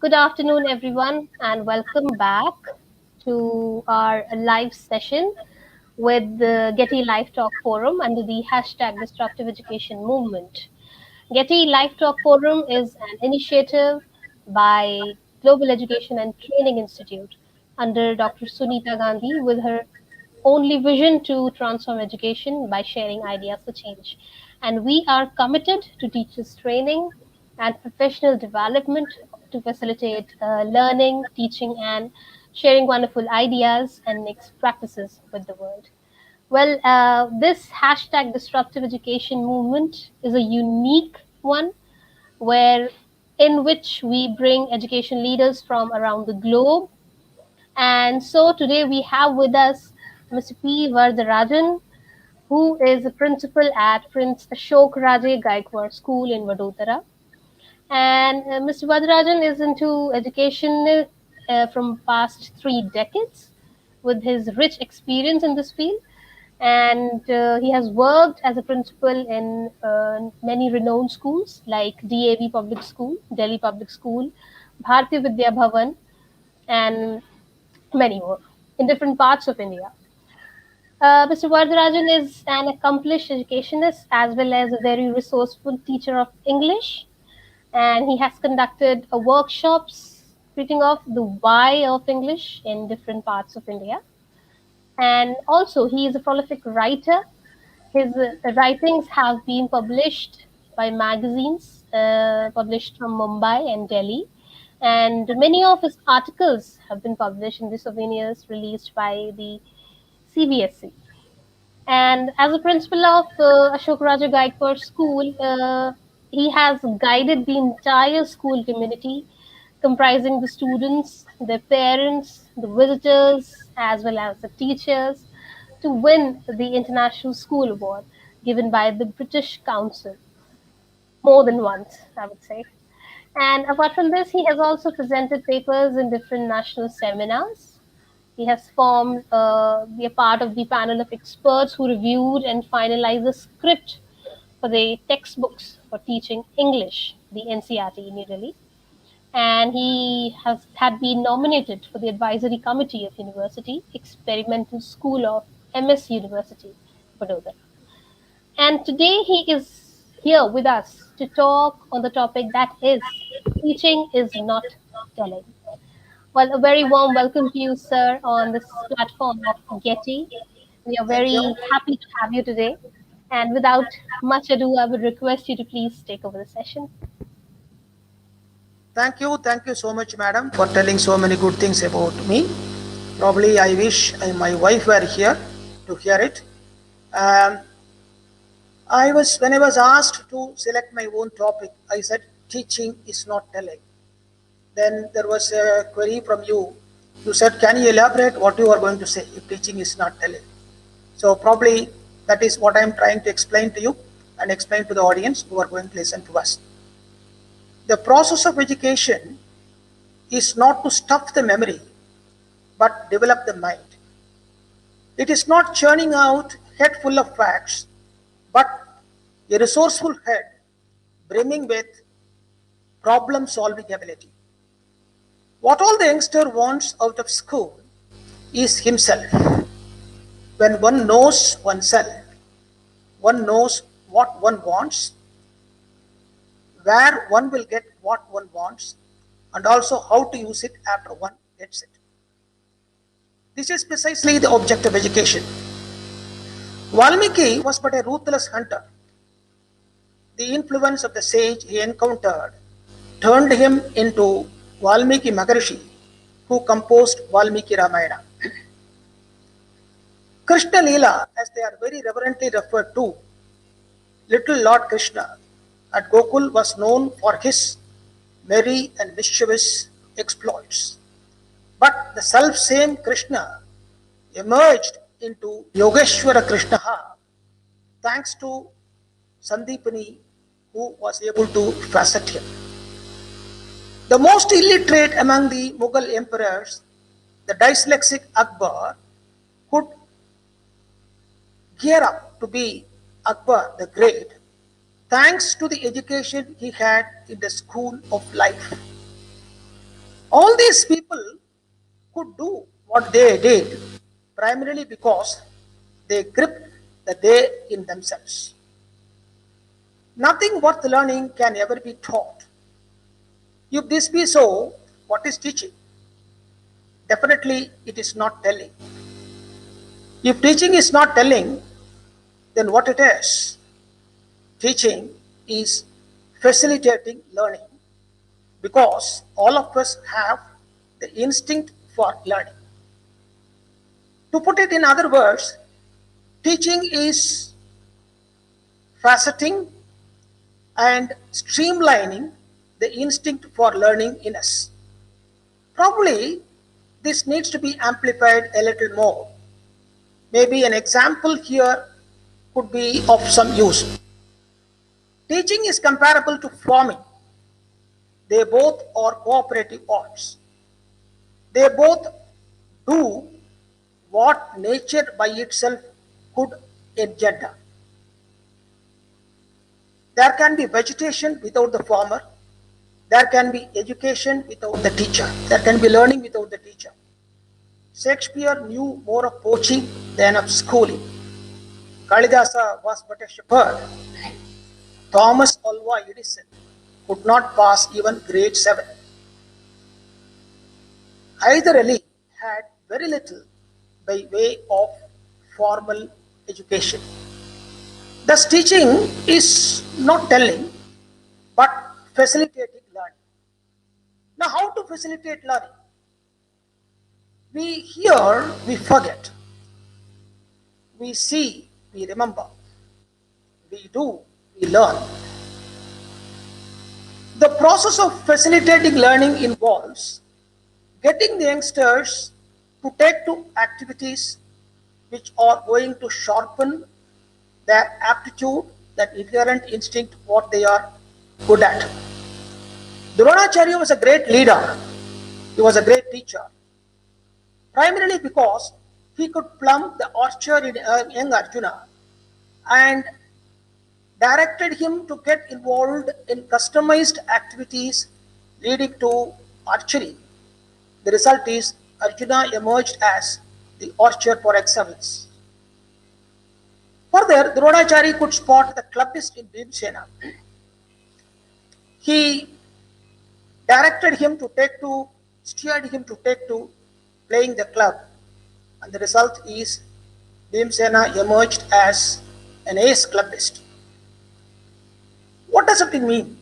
Good afternoon, everyone, and welcome back to our live session with the Getty Live Talk Forum under the hashtag Disruptive Education Movement. Getty Live Talk Forum is an initiative by Global Education and Training Institute under Dr. Sunita Gandhi with her only vision to transform education by sharing ideas for change. And we are committed to teachers' training and professional development to facilitate learning, teaching, and sharing wonderful ideas and next practices with the world. Well, this hashtag disruptive education movement is a unique one where in which we bring education leaders from around the globe. And so today we have with us Mr. P. Varadarajan, who is a principal at Prince Ashok Raje Gaikwad School in Vadodara. And Mr. Varadarajan is into education from past 3 decades with his rich experience in this field. And he has worked as a principal in many renowned schools like DAV Public School, Delhi Public School, Bharati Vidya Bhavan, and many more in different parts of India. Mr. Varadarajan is an accomplished educationist as well as a very resourceful teacher of English, and he has conducted workshops treating of the why of English in different parts of India. And also, he is a prolific writer. His writings have been published by magazines published from Mumbai and Delhi, and many of his articles have been published in the souvenirs released by the CBSE. And as a principal of Ashok Raja Gaikwad School, he has guided the entire school community, comprising the students, their parents, the visitors, as well as the teachers, to win the International School Award given by the British Council more than once, I would say. And apart from this, he has also presented papers in different national seminars. He has formed, be a part of the panel of experts who reviewed and finalized the script for the textbooks for teaching English, the NCRT in New Delhi. And he has had been nominated for the advisory committee of University Experimental School of MS University, Vadodara. And today he is here with us to talk on the topic that is teaching is not telling. Well, a very warm welcome to you, sir, on this platform of Getty. We are Thank you. very happy to have you today. And without much ado, I would request you to please take over the session. Thank you. Thank you so much, madam, for telling so many good things about me. Probably I wish my wife were here to hear it. Um, when I was asked to select my own topic, I said teaching is not telling. Then there was a query from you. You said, can you elaborate what you are going to say if teaching is not telling? So probably that is what I am trying to explain to you and explain to the audience who are going to listen to us. The process of education is not to stuff the memory, but develop the mind. It is not churning out head full of facts, but a resourceful head brimming with problem solving ability. What all the youngster wants out of school is himself. When one knows oneself, one knows what one wants, where one will get what one wants, and also how to use it after one gets it. This is precisely the object of education. Valmiki was but a ruthless hunter. The influence of the sage he encountered turned him into Valmiki Maharishi, who composed Valmiki Ramayana. Krishna Leela, as they are very reverently referred to, little Lord Krishna at Gokul was known for his merry and mischievous exploits. But the self-same Krishna emerged into Yogeshwara Krishna thanks to Sandipani, who was able to facet him. The most illiterate among the Mughal emperors, the dyslexic Akbar, could gear up to be Akbar the Great thanks to the education he had in the school of life. All these people could do what they did primarily because they gripped the they in themselves. Nothing worth learning can ever be taught. If this be so, what is teaching? Definitely, it is not telling. If teaching is not telling, then what it is? Teaching is facilitating learning because all of us have the instinct for learning. To put it in other words, teaching is faceting and streamlining the instinct for learning in us. Probably this needs to be amplified a little more. Maybe an example here could be of some use. Teaching is comparable to farming. They both are cooperative arts. They both do what nature by itself could engender. There can be vegetation without the farmer. There can be education without the teacher. There can be learning without the teacher. Shakespeare knew more of poaching than of schooling. Kalidasa was but a shepherd. Thomas Alva Edison could not pass even grade 7. Hyder Ali had very little by way of formal education. Thus, teaching is not telling but facilitating learning. Now, how to facilitate learning? We hear, we forget. We see, we remember. We do, we learn. The process of facilitating learning involves getting the youngsters to take to activities which are going to sharpen their aptitude, that inherent instinct, what they are good at. Dronacharya was a great leader. He was a great teacher. Primarily because he could plumb the archer in young Arjuna and directed him to get involved in customized activities leading to archery. The result is Arjuna emerged as the archer par excellence. Further, Dronacharya could spot the clubbist in Bhimsena. He directed him to take to, steered him to take to playing the club, and the result is Bhimsena emerged as an ace clubbist. What does it mean?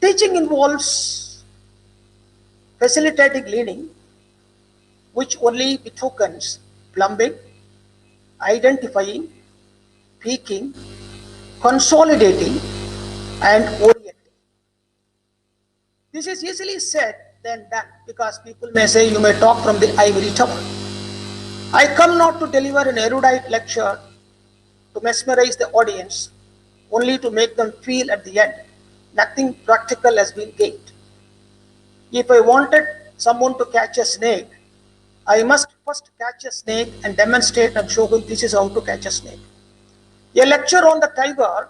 Teaching involves facilitating learning, which only betokens plumbing, identifying, peaking, consolidating, and orienting. This is easily said than done because people may say you may talk from the ivory tower. I come not to deliver an erudite lecture to mesmerize the audience, only to make them feel at the end nothing practical has been gained. If I wanted someone to catch a snake, I must first catch a snake and demonstrate and show him this is how to catch a snake. A lecture on the tiger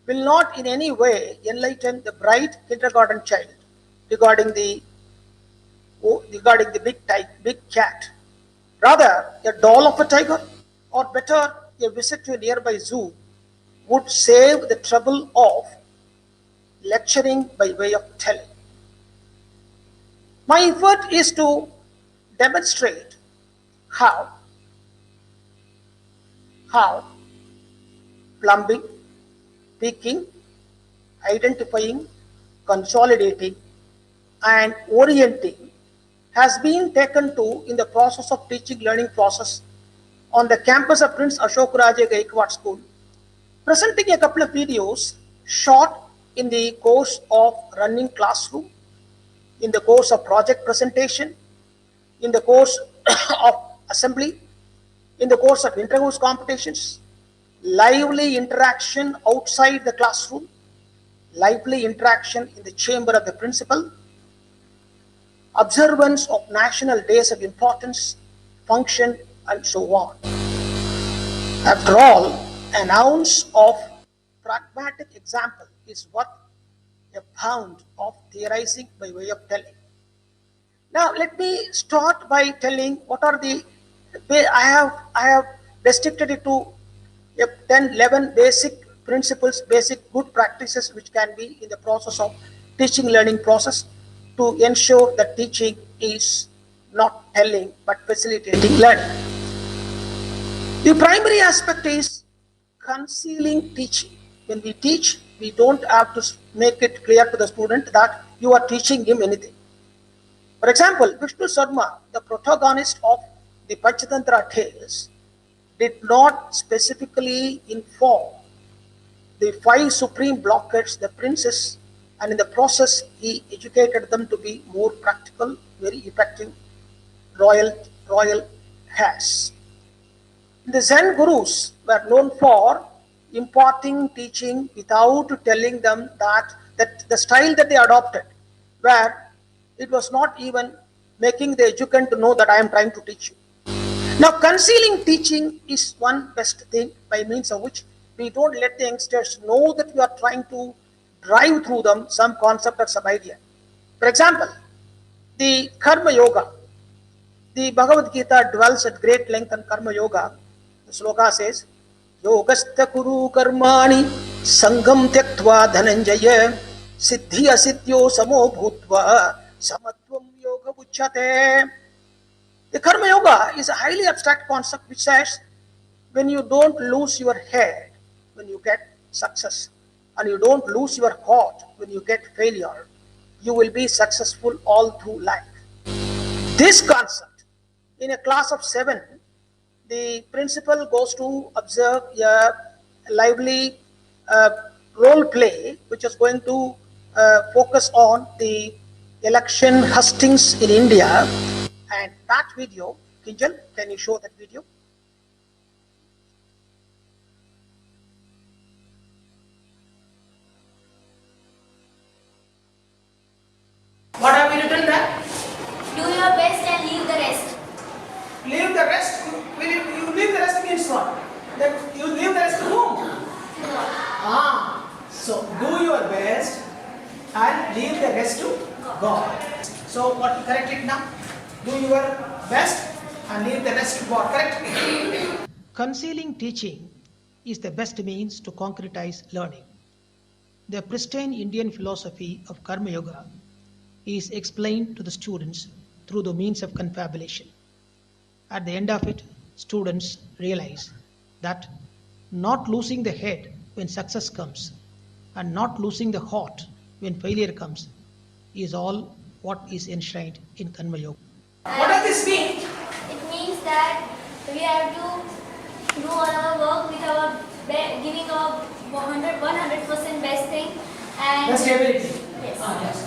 will not in any way enlighten the bright kindergarten child regarding the big cat. Rather, a doll of a tiger, or better, a visit to a nearby zoo would save the trouble of lecturing by way of telling. My effort is to demonstrate how plumbing, picking, identifying, consolidating, and orienting has been taken to in the process of teaching learning process on the campus of Prince Ashokaraja Gaikwad School, presenting a couple of videos shot in the course of running classroom, in the course of project presentation, in the course of assembly, in the course of interviews competitions, lively interaction outside the classroom, lively interaction in the chamber of the principal, observance of national days of importance, function, and so on. After all, an ounce of pragmatic example is worth a pound of theorizing by way of telling. Now let me start by telling what are the I have restricted it to 10 11 basic principles, basic good practices which can be in the process of teaching learning process to ensure that teaching is not telling but facilitating learning. The primary aspect is concealing teaching. When we teach, we don't have to make it clear to the student that you are teaching him anything. For example, Vishnu Sharma, the protagonist of the Panchatantra tales, did not specifically inform the five supreme blockheads, the princes, and in the process he educated them to be more practical, very effective royal heirs. The Zen gurus were known for imparting teaching without telling them that the style that they adopted, where it was not even making the educand to know that I am trying to teach you. Now, concealing teaching is one best thing by means of which we don't let the youngsters know that we are trying to drive through them some concept or some idea. For example, the Karma Yoga. The Bhagavad Gita dwells at great length on Karma Yoga. The sloka says, Yogastha kuru karmani sangam tyaktva dhananjaya siddhi asiddhyo samo bhutva samatvam yoga uchyate. The Karma Yoga is a highly abstract concept which says when you don't lose your head when you get success and you don't lose your heart when you get failure, you will be successful all through life. This concept, in a class of 7, the principal goes to observe a lively role play which is going to focus on the election hustings in India. And that video, Kinjal, can you show that video? What have we written there? Do your best and leave the rest. Leave the rest? You leave the rest means what? That you leave the rest to whom? So do your best and leave the rest to God. So what, correct it now? Do your best and leave the rest to God, correct? Concealing teaching is the best means to concretize learning. The pristine Indian philosophy of Karma Yoga is explained to the students through the means of confabulation. At the end of it, students realize that not losing the head when success comes and not losing the heart when failure comes is all what is enshrined in Karma Yoga. What does this mean? It means that we have to do all our work with our giving our 100% best thing and Best ability. Yes. Yes.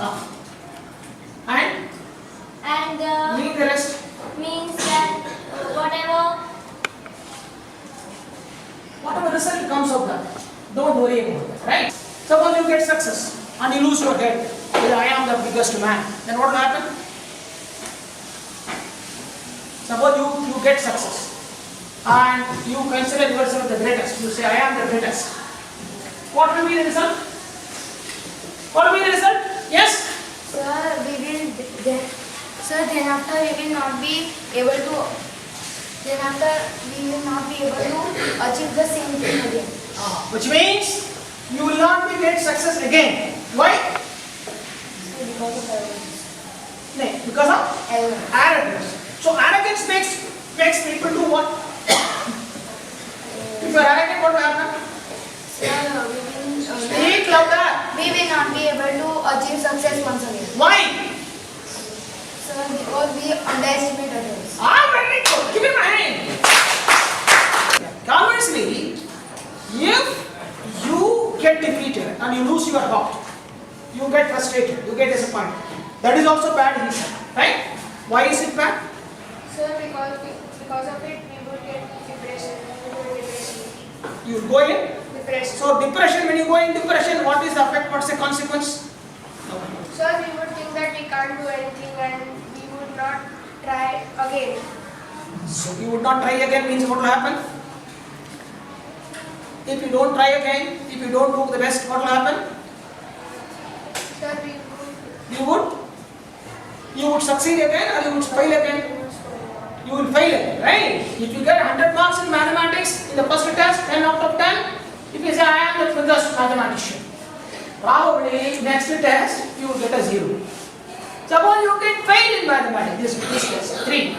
And leave the rest. Means that Whatever result comes of that, don't worry about that, right? Suppose you get success and you lose your head, I am the biggest man, then what will happen? Suppose you get success and you consider yourself the greatest, you say I am the greatest. What will be the result? What will be the result? Yes? Sir, then after we will not be able to achieve the same thing again. Which means you will not be great success again. Why? Because of arrogance. No, because of arrogance. So arrogance makes people do what? If you are arrogant, what will happen? Speak louder. We will not be able to achieve success once again. Why? Sir, because we underestimate others. Very good. Give me my hand. Conversely, if you get defeated and you lose your heart, you get frustrated, you get disappointed. That is also bad in itself, right? Why is it bad? Sir, because of it, we would get depression. You go in Depression. So depression, when you go in depression, what is the effect? What's the consequence? Sir, we would think that we can't do anything and we would not try again. So you would not try again means what will happen? If you don't try again, if you don't do the best, what will happen? Sir, You would You would succeed again or you would fail again? You will fail again, right? If you get 100 marks in mathematics in the first test, 10 out of 10, if you say I am the best mathematician, probably next test you will get a 0. Suppose you get failed in mathematics, this test, 3.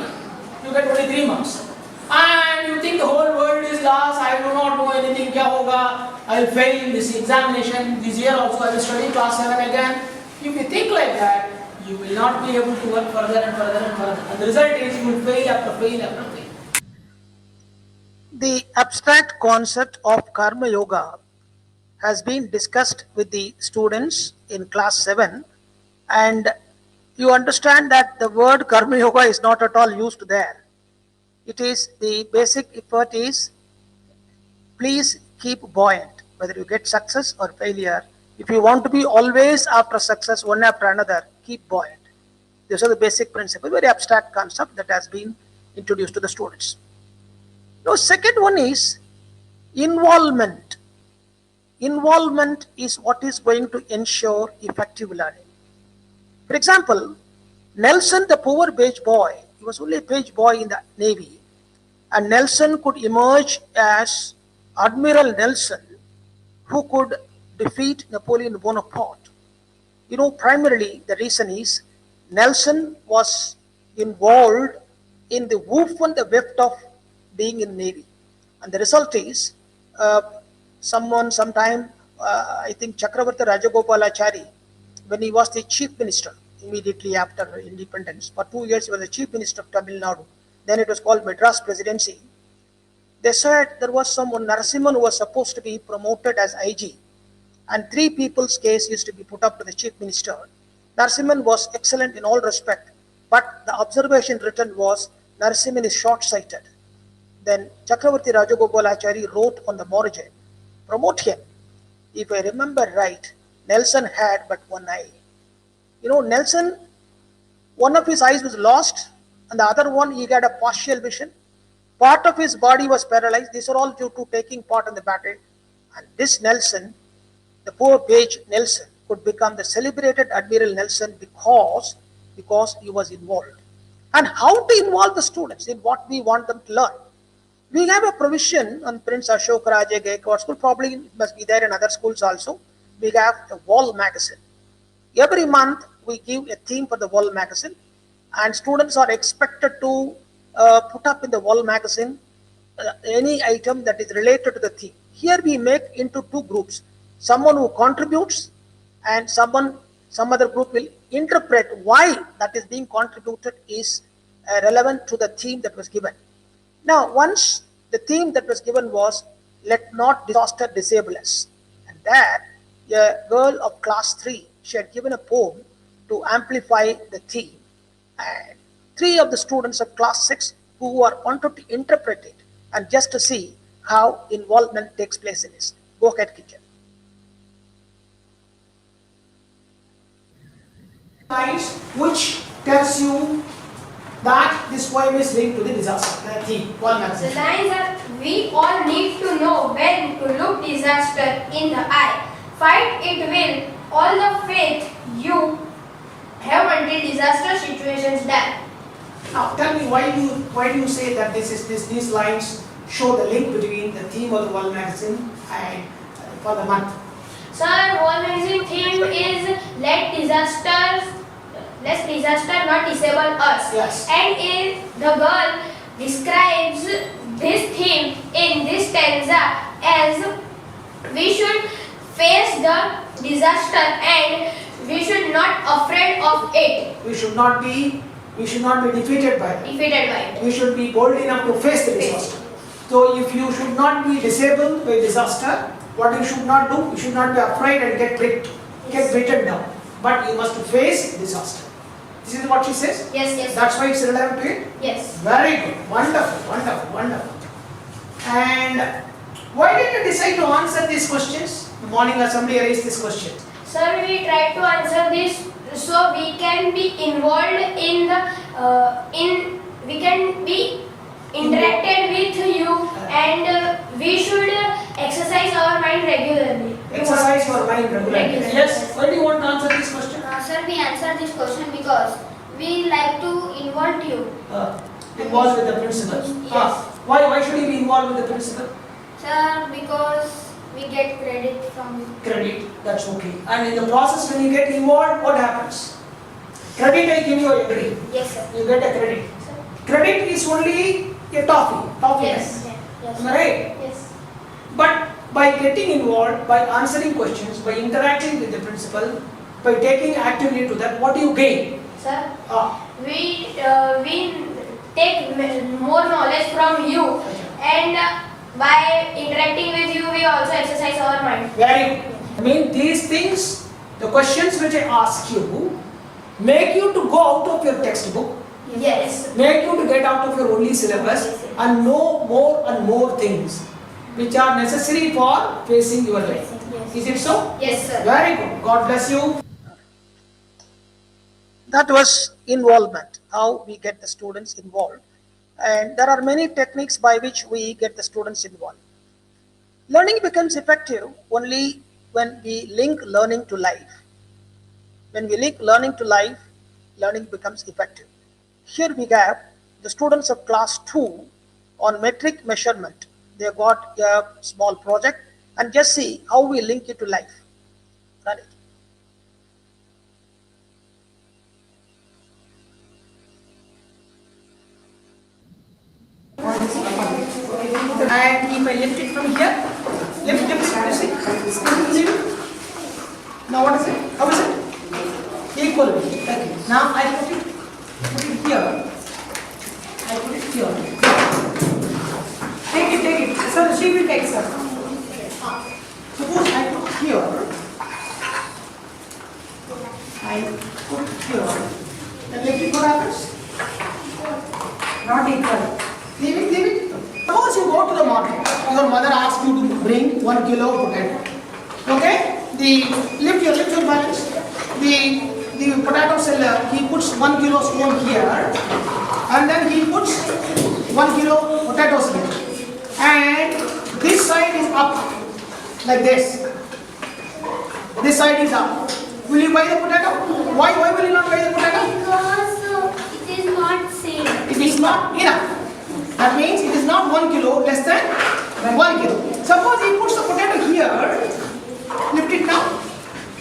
You get only 3 marks. And you think the whole world is lost, I do not know anything, kya hoga, I will fail in this examination, this year also I will study class 7 again. If you think like that, you will not be able to work further and further and further. And the result is you will fail after fail after fail. The abstract concept of Karma Yoga has been discussed with the students in class 7, and you understand that the word Karma Yoga is not at all used there. It is the basic effort is please keep buoyant, whether you get success or failure. If you want to be always after success, one after another, keep buoyant. These are the basic principles, very abstract concept that has been introduced to the students. Now, second one is involvement. Involvement is what is going to ensure effective learning. For example, Nelson, the poor page boy, he was only a page boy in the Navy, and Nelson could emerge as Admiral Nelson, who could defeat Napoleon Bonaparte. Primarily the reason is Nelson was involved in the woof and the weft of being in Navy, and the result is sometime I think Chakravarti Rajagopalachari, when he was the chief minister immediately after independence, for 2 years he was the chief minister of Tamil Nadu. Then it was called Madras Presidency. They said there was someone, Narasimhan, who was supposed to be promoted as IG, and 3 people's case used to be put up to the chief minister. Narasimhan was excellent in all respect, but the observation written was Narasimhan is short-sighted. Then Chakravarti Rajagopalachari wrote on the margin, promote him. If I remember right, Nelson had but one eye. Nelson, one of his eyes was lost, and the other one he had a partial vision. Part of his body was paralyzed. These are all due to taking part in the battle. And this Nelson, the poor page Nelson, could become the celebrated Admiral Nelson because he was involved. And how to involve the students in what we want them to learn? We have a provision on Prince Ashok Raja Gaikwad School, probably it must be there in other schools also. We have a wall magazine. Every month we give a theme for the wall magazine, and students are expected to put up in the wall magazine any item that is related to the theme. Here we make into 2 groups, someone who contributes and some other group will interpret why that is being contributed is relevant to the theme that was given. Now, once the theme that was given was, let not disaster disable us. And there, a girl of class 3, she had given a poem to amplify the theme. And 3 of the students of class 6 who wanted to interpret it and just to see how involvement takes place in this. Go ahead, Kitchen. Lines which tells you that this poem is linked to the disaster. The theme. The lines are, we all need to know when to look disaster in the eye. Fight it with all the faith you have until disaster situations die. Now tell me why do you say that these lines show the link between the theme of the World Magazine and for the month? Sir, World Magazine theme is let disaster not disable us. Yes. And the girl describes this theme in this stanza as we should face the disaster and we should not afraid of it. We should not be defeated by it. We should be bold enough to face the disaster. So if you should not be disabled by disaster, what you should not do, you should not be afraid and get beaten down. But you must face disaster. This is what she says? Yes. That's why it's relevant to it? Yes. Very good. Wonderful. And why did you decide to answer these questions? The morning assembly raised this question. Sir, we tried to answer this so we can be involved in the we can be interacted with you and we should exercise our mind regularly. Exercise your mind regularly. Yes. Why do you want to answer this question? Sir, we answered this question because we like to involve you. Involved with the principal. Yes. Why should he be involved with the principal? Sir, because we get credit from you. Credit, that's okay. And in the process, when you get involved, what happens? Credit I give you, I agree. Yes, sir. You get a credit. Credit is only a toffee. Yes. Yes. Am I right? Yes. But by getting involved, by answering questions, by interacting with the principal, by taking actively to that, what do you gain? Sir, we take more knowledge from you, and by interacting with you, we also exercise our mind. Very good. I mean, these things, the questions which I ask you, make you to go out of your textbook, Yes. make you to get out of your only syllabus and know more and more things which are necessary for facing your life. Yes. Is it so? Yes, sir. Very good. God bless you. That was involvement, how we get the students involved. And there are many techniques by which we get the students involved. Learning becomes effective only when we link learning to life. When we link learning to life, learning becomes effective. Here we have the students of class 2 on metric measurement. They got a small project, and just see how we link it to life. Run it. And if I lift it from here, lift, see? Now what is it? How is it? Equal. Okay. Now I put it here. I put it here. Take it. Sir, she will take, sir. Suppose I put here. I put here. Then lift it, what happens? Not equal. Leave it. Suppose you go to the market. Your mother asks you to bring 1 kilo of potato. Okay? Lift your balance. The potato seller, he puts 1 kilo stone here, and then he puts 1 kilo potatoes here. And this side is up, like this. This side is up. Will you buy the potato? Why will you not buy the potato? Because it is not same. It is not enough. That means it is not 1 kilo, less than 1 kilo. Suppose he puts the potato here, lift it now,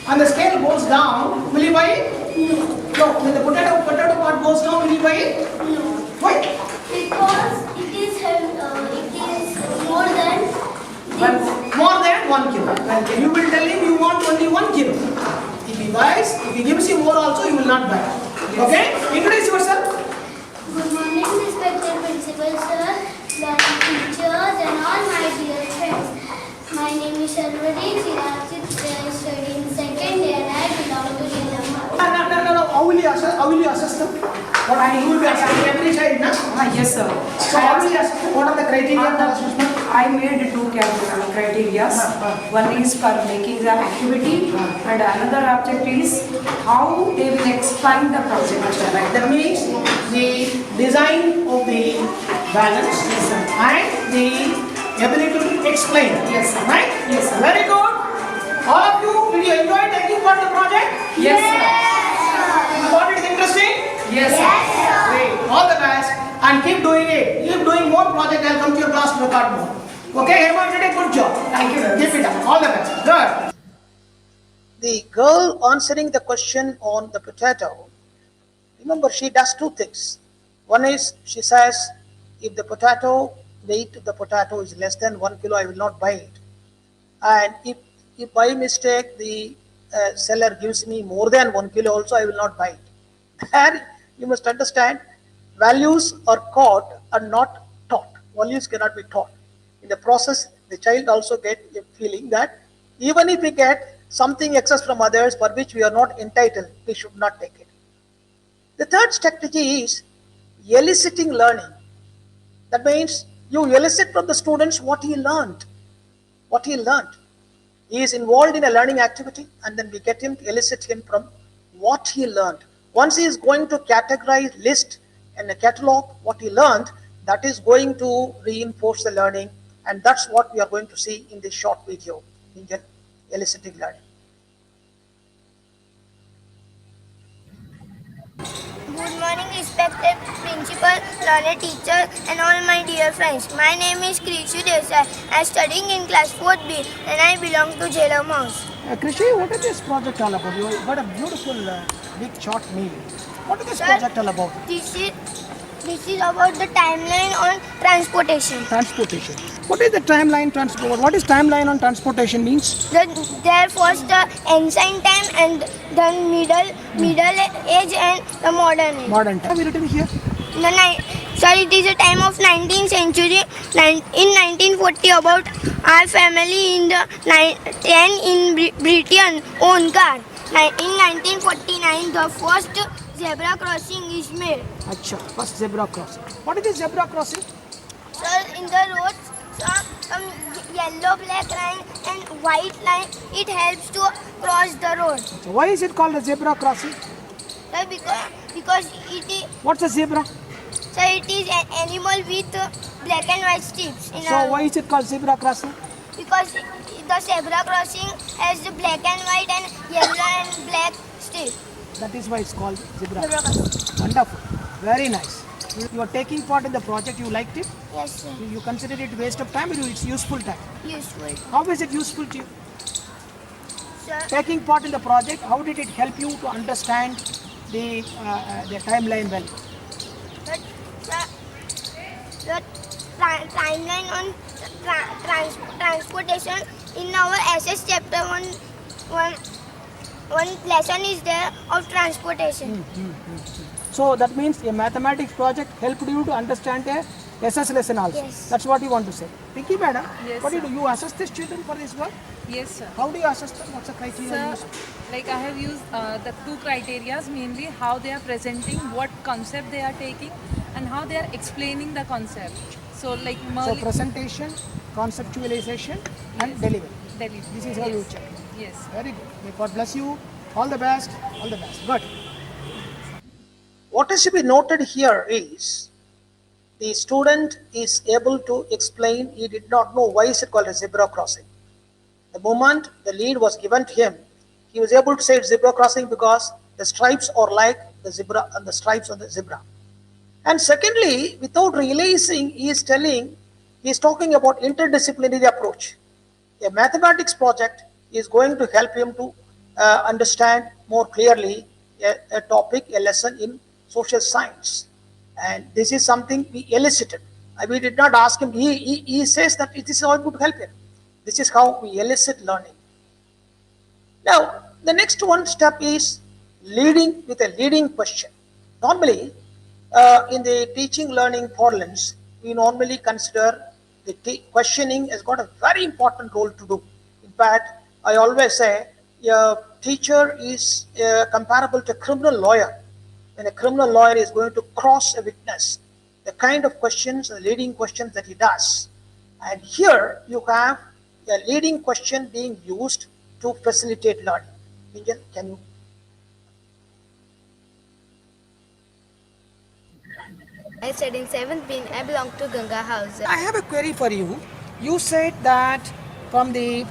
and the scale goes down, will you buy it? No. When the potato part goes down, will you buy it? No. Why? Because it is more than More than 1 kilo. And you will tell him you want only 1 kilo. If he gives you more also, you will not buy. Okay? Introduce yourself. Good morning, respected principal sir, teachers, and all my dear friends. My name is Sharvari Chirachit. I study in second year and I belong to Yellamma. No. How will you assess them? You will be assessing every child, na? Yes, sir. So how will you assess them? What are the criteria of the assessment? I made two criteria. One is for making the activity, and another object is how they will explain the project. Right. That means the design of the balance and the ability to explain. Yes, sir. Right? Yes, sir. Very good. All of you, did you enjoy taking part in the project? Yes, sir. You thought it is interesting? Yes, sir. Great. All the best. And keep doing it. Keep doing more project. I'll come to your class to record more. Okay, everyone did a good job. Thank you very much. Keep it up. All the best. Good. The girl answering the question on the potato, remember she does two things. One is she says, if the weight of the potato is less than 1 kilo, I will not buy it. And if by mistake the seller gives me more than 1 kilo also, I will not buy it. And you must understand, values are caught and not taught. Values cannot be taught. In the process, the child also get a feeling that even if we get something excess from others for which we are not entitled, we should not take it. The third strategy is eliciting learning. That means you elicit from the students what he learned. He is involved in a learning activity, and then we get him to elicit him from what he learned. Once he is going to categorize, list, and catalog what he learned, that is going to reinforce the learning, and that's what we are going to see in this short video, in eliciting learning. Good morning, respected principal, learned teacher, and all my dear friends. My name is Krishu Desai. I am studying in class 4th B and I belong to Jailam House. Krishi, what is this project all about? You got a beautiful big short meal. What is this Sir, project all about? This is about the timeline on transportation. Transportation. What is the timeline transport? What is timeline on transportation means? There first the ancient time and then middle age and the modern age. Modern time. Have you written here? It is a time of 19th century. In 1940, about our family in the 10 in Britain own car. In 1949, the first zebra crossing is made. Acha, first zebra crossing. What is this zebra crossing? Sir, in the roads, some yellow, black line and white line, it helps to cross the road. So why is it called a zebra crossing? Sir, because it is. What's a zebra? So it is an animal with black and white stripes. So why is it called zebra crossing? Because the zebra crossing has the black and white and yellow and black stripes. That is why it's called zebra Zebra crossing. crossing. Wonderful. Very nice. You are taking part in the project. You liked it? Yes, sir. You consider it waste of time or it's useful time? Useful. How is it useful to you? Sir, Taking part in the project, how did it help you to understand the timeline well? but, the timeline on transportation in our SS chapter one lesson is there of transportation. So that means a mathematics project helped you to understand a SS lesson also. Yes. That's what you want to say. Pinky madam, Yes, what do you sir. do? You assess the student for this work? Yes, sir. How do you assess them? What's the criteria you Sir, use? like I have used the two criterias, mainly how they are presenting, what concept they are taking, and how they are explaining the concept. So like So presentation, conceptualization and delivery. Delhi. This is how you check. Yes. Very good. May God bless you. All the best. All the best. Good. What is to be noted here is the student is able to explain. He did not know why is it called a zebra crossing. The moment the lead was given to him, he was able to say it's zebra crossing because the stripes are like the zebra and the stripes on the zebra. And secondly, without realizing, he is talking about interdisciplinary approach. A mathematics project is going to help him to understand more clearly a topic, a lesson in social science. And this is something we elicited. We did not ask him. He says that it is all going to help him. This is how we elicit learning. Now, the next one step is leading with a leading question. Normally, in the teaching learning parlance, we normally consider the questioning has got a very important role to do. In fact, I always say a teacher is comparable to a criminal lawyer. When a criminal lawyer is going to cross a witness, the kind of questions, the leading questions that he does. And here you have a leading question being used to facilitate learning. Angel, can you? I study in 7th B. I belong to Ganga House. I have a query for you. You said that from the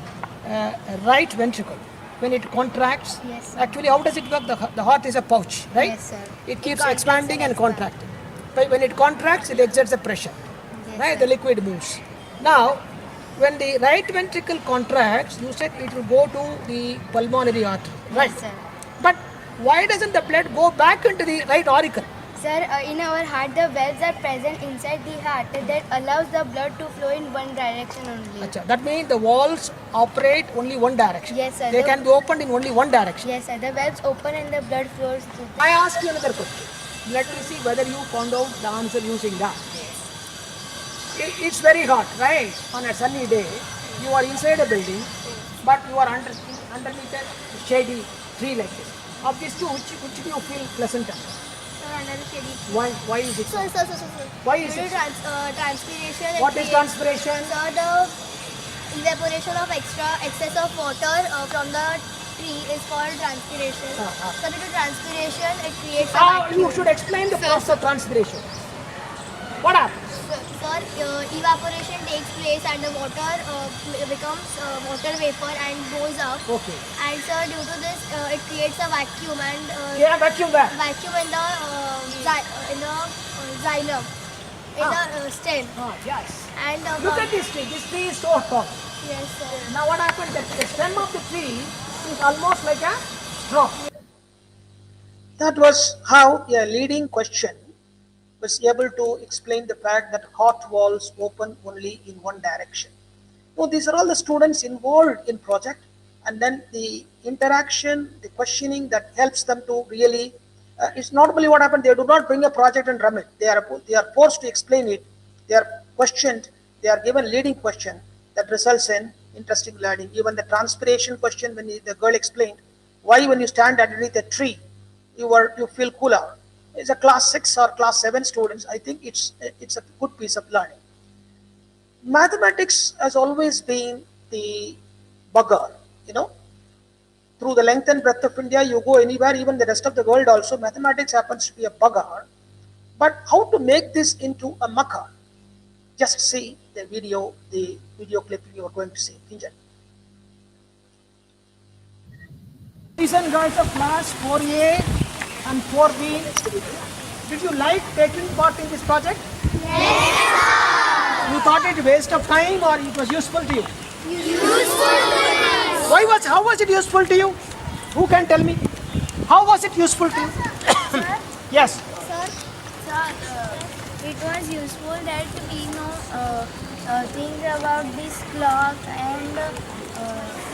right ventricle, when it contracts, Yes, sir. actually how does it work? The heart is a pouch, right? Yes, sir. It keeps contracts expanding and and expands. contracting. But when it contracts, it exerts a pressure, Yes, right? sir. The liquid moves. Now, when the right ventricle contracts, you said it will go to the pulmonary artery, right? Yes, sir. But why doesn't the blood go back into the right auricle? Sir, in our heart, the valves are present inside the heart that allows the blood to flow in one direction only. Achha, that means the valves operate only one direction. Yes, sir. They can be opened in only one direction. Yes, sir. The valves open and the blood flows through. I ask you another question. Let me see whether you found out the answer using that. It's very hot, right? On a sunny day, you are inside a building, but you are underneath a shady tree like this. Of these two, which do you feel pleasanter? Under the shady. Why is it so? So. Why is it? Transpiration. What is transpiration? So the evaporation of excess of water from the tree is called transpiration. So due to transpiration, it creates a You vacuum. should explain the process of transpiration. What happens? So here evaporation takes place and the water becomes water vapor and goes up. Okay. And sir, due to this, it creates a vacuum and Yeah, vacuum where? vacuum in the xylem, in the stem. Yes. And Look at this tree. This tree is so tall. yes, sir. Now what happened? The stem of the tree is almost like a straw. That was how a leading question was able to explain the fact that hot walls open only in one direction. So these are all the students involved in project, and then the interaction, the questioning that helps them to really. It's normally what happened. They do not bring a project and run it. They are forced to explain it. They are questioned. They are given leading question that results in interesting learning. Even the transpiration question, when the girl explained why when you stand underneath a tree, you feel cooler. It's a class 6 or class 7 students. I think it's a good piece of learning. Mathematics has always been the bugger, through the length and breadth of India, you go anywhere, even the rest of the world also, mathematics happens to be a bugger. But how to make this into a mucker? Just see the video clip you are going to see. Enjoy. Listen guys of class 4A and 4B. Did you like taking part in this project? Yes. You thought it waste of time or it was useful to you? How was it useful to you? Who can tell me? How was it useful to you? Yes. Sir, it was useful that we know things about this clock and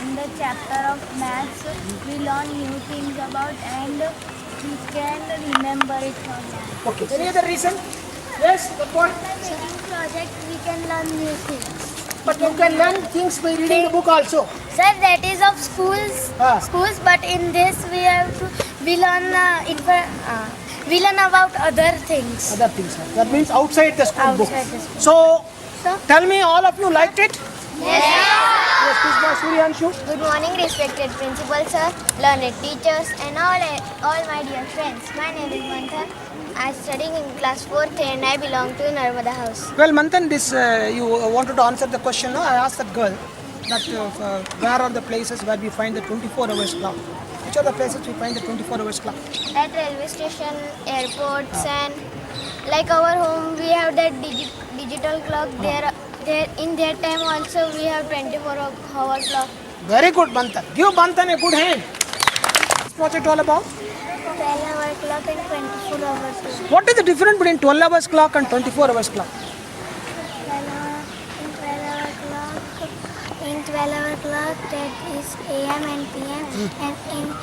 in the chapter of maths we learn new things about and we can remember it for life. Okay. Any other reason? Yes, good point. By making project we can learn new things. But you can learn things by reading the book also. Sir, that is of schools, but in this we learn about other things. Other things. That means outside the school book. Outside the school. So, Sir? tell me, all of you liked it? Yes. Yes, this was Suryanshu. Good morning, respected principal sir, learned teachers, and all my dear friends. My name is Manthan. I am studying in class 4th and I belong to Narvada House. Well, Manthan, this you wanted to answer the question. No? I asked that girl that where are the places where we find the 24 hours clock? Which are the places we find the 24 hours clock? At railway station, airports, and like our home, we have that digital clock. There in that time also we have 24-hour clock. Very good, Manthan. Give Manthan a good hand. What's it all about? 12-hour clock and 24-hour clock. What is the difference between 12 hours clock and 24 hours clock? In 12-hour clock that is AM and PM, and in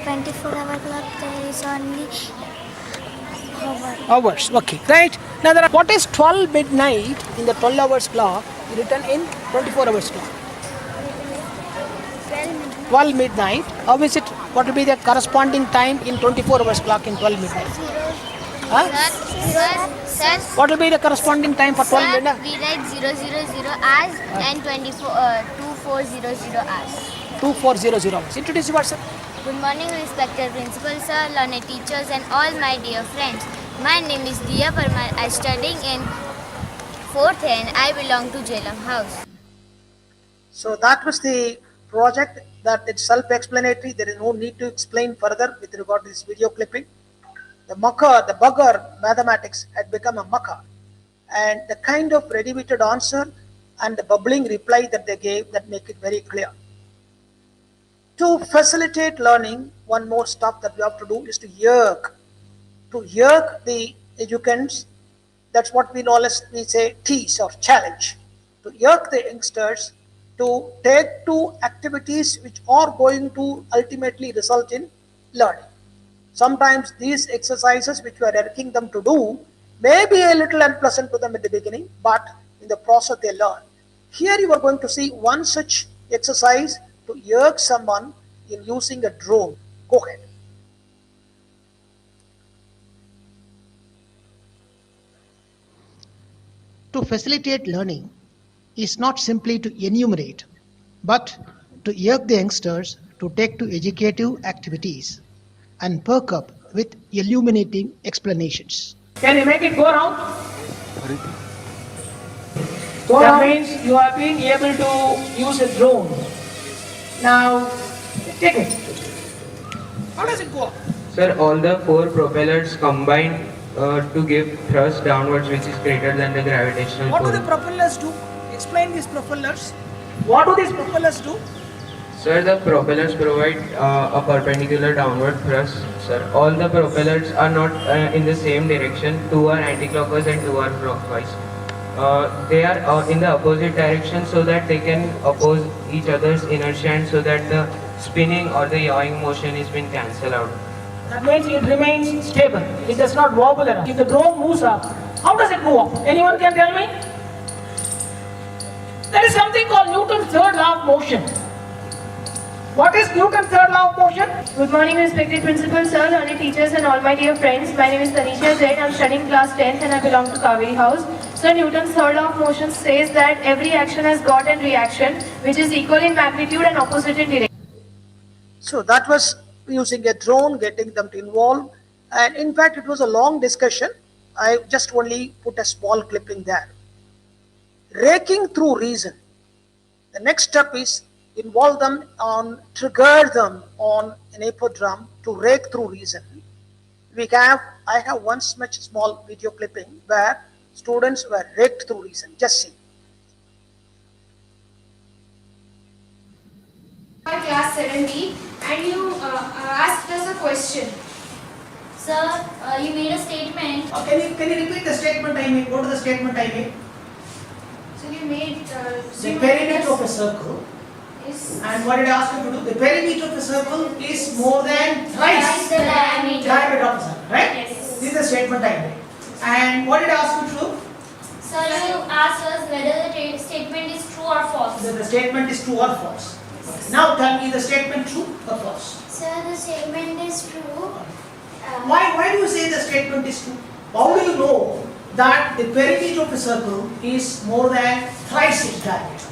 24-hour clock there is only hour. Hours, okay. Right. Now, what is 12 midnight in the 12 hours clock written in 24 hours clock? 12 midnight. How is it? What will be the corresponding time in 24 hours clock in 12 midnight? Huh? Sir, What will be the corresponding time for 12 midnight? we write 000 hours and 2400 hours. 2400 hours. Introduce yourself. Good morning, respected principal sir, learned teachers, and all my dear friends. My name is Diya Parmar. I am studying in 4th and I belong to Jailam House. So that was the project. That it's self-explanatory. There is no need to explain further with regard to this video clipping. The bugger mathematics had become a mucker, and the kind of ready-witted answer and the bubbling reply that they gave that make it very clear. To facilitate learning, one more step that we have to do is to yerk the educants. That's what we say tease or challenge. To yerk the youngsters to take to activities which are going to ultimately result in learning. Sometimes these exercises which we are urging them to do may be a little unpleasant to them at the beginning, but in the process they learn. Here you are going to see one such exercise to yerk someone in using a drone. Go ahead. To facilitate learning is not simply to enumerate, but to yerk the youngsters to take to educative activities and perk up with illuminating explanations. Can you make it go around? That means you have been able to use a drone. Now, take it. How does it go up? Sir, all the four propellers combine to give thrust downwards, which is greater than the gravitational What do pull. the propellers do? Explain these propellers. What do these propellers do? Sir, the propellers provide a perpendicular downward thrust. Sir, all the propellers are not in the same direction. Two are anti-clockwise and two are clockwise. They are in the opposite direction so that they can oppose each other's inertia and so that the spinning or the yawing motion is being cancelled out. That means it remains stable. It does not wobble around. If the drone moves up, how does it move up? Anyone can tell me? There is something called Newton's third law of motion. What is Newton's third law of motion? Good morning, respected principal, sir, learned teachers and all my dear friends. My name is Tanisha Jain. I am studying class 10th and I belong to Kaveri House. So Newton's third law of motion says that every action has got and reaction which is equal in magnitude and opposite in direction. So that was using a drone, getting them to involve. And in fact, it was a long discussion. I just only put a small clipping there. Raking through reason. The next step is involve them on, trigger them on an apodrum to rake through reason. I have one much small video clipping where students were raked through reason. Just see. Class 7B and you asked us a question. Sir, you made a statement. Can you repeat the statement I made? Go to the statement I made. So you made The perimeter of a circle. is And what did I ask you to do? The perimeter of a circle is more than thrice the diameter. diameter of a circle, right? Yes. This is the statement I made. And what did I ask you to do? Sir, you asked us whether the statement is true or false. The statement is true or false. Okay. Now tell me the statement true or false. Sir, the statement is true. Why do you say the statement is true? How do you know that the perimeter of a circle is more than thrice its diameter?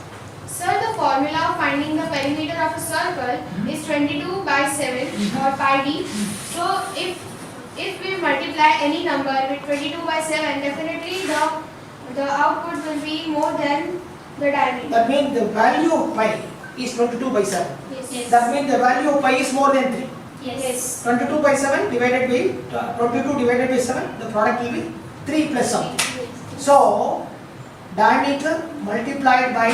Sir, the formula of finding the perimeter of a circle is 22 by 7 or pi d. So if we multiply any number with 22 by 7, definitely the output will be more than the diameter. That means the value of pi is 22 by 7. Yes. That means the value of pi is more than 3. Yes. 22 by 7 divided by 22 divided by 7, the product will be 3 plus something. So, diameter multiplied by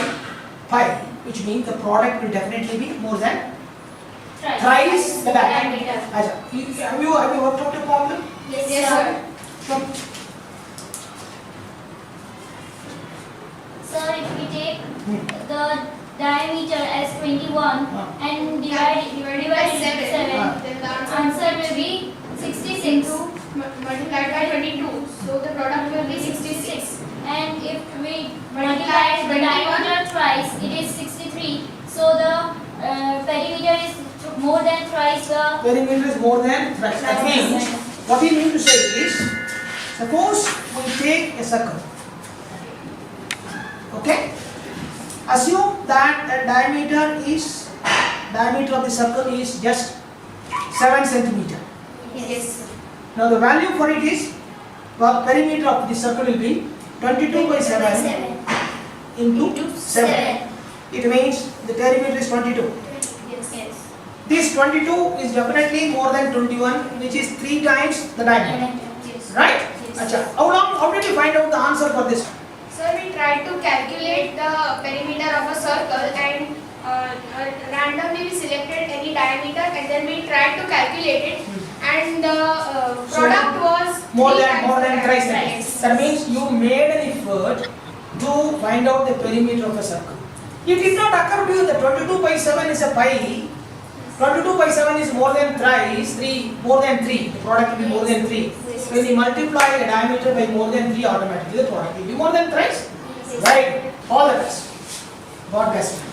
pi, which means the product will definitely be more than thrice the diameter. Have you worked out the problem? Yes, sir. Sir, if we take the diameter as 21 and divided by 7, Then the answer will be 66. multiplied by 22. So the product will be 66. And if we multiply the diameter twice, it is 63. So the perimeter is more than thrice the Perimeter is more than thrice. That means, what we mean to say is, suppose we take a circle. Okay? Assume that the diameter of the circle is just 7 centimeter. Yes. Now the value for it is, perimeter of the circle will be 22 by 7 into 7. It means the perimeter is 22. Yes. This 22 is definitely more than 21, which is 3 times the diameter. Right? Acha. How did you find out the answer for this? So we tried to calculate the perimeter of a circle and randomly we selected any diameter and then we tried to calculate it and the product was More three than times thrice. thrice. That means you made an effort to find out the perimeter of a circle. It did not occur to you that 22 by 7 is a pi. 22 by 7 is more than thrice, more than 3. The product will be more than 3. When you multiply the diameter by more than 3, automatically the product will be more than thrice. Right? All the best. God bless you.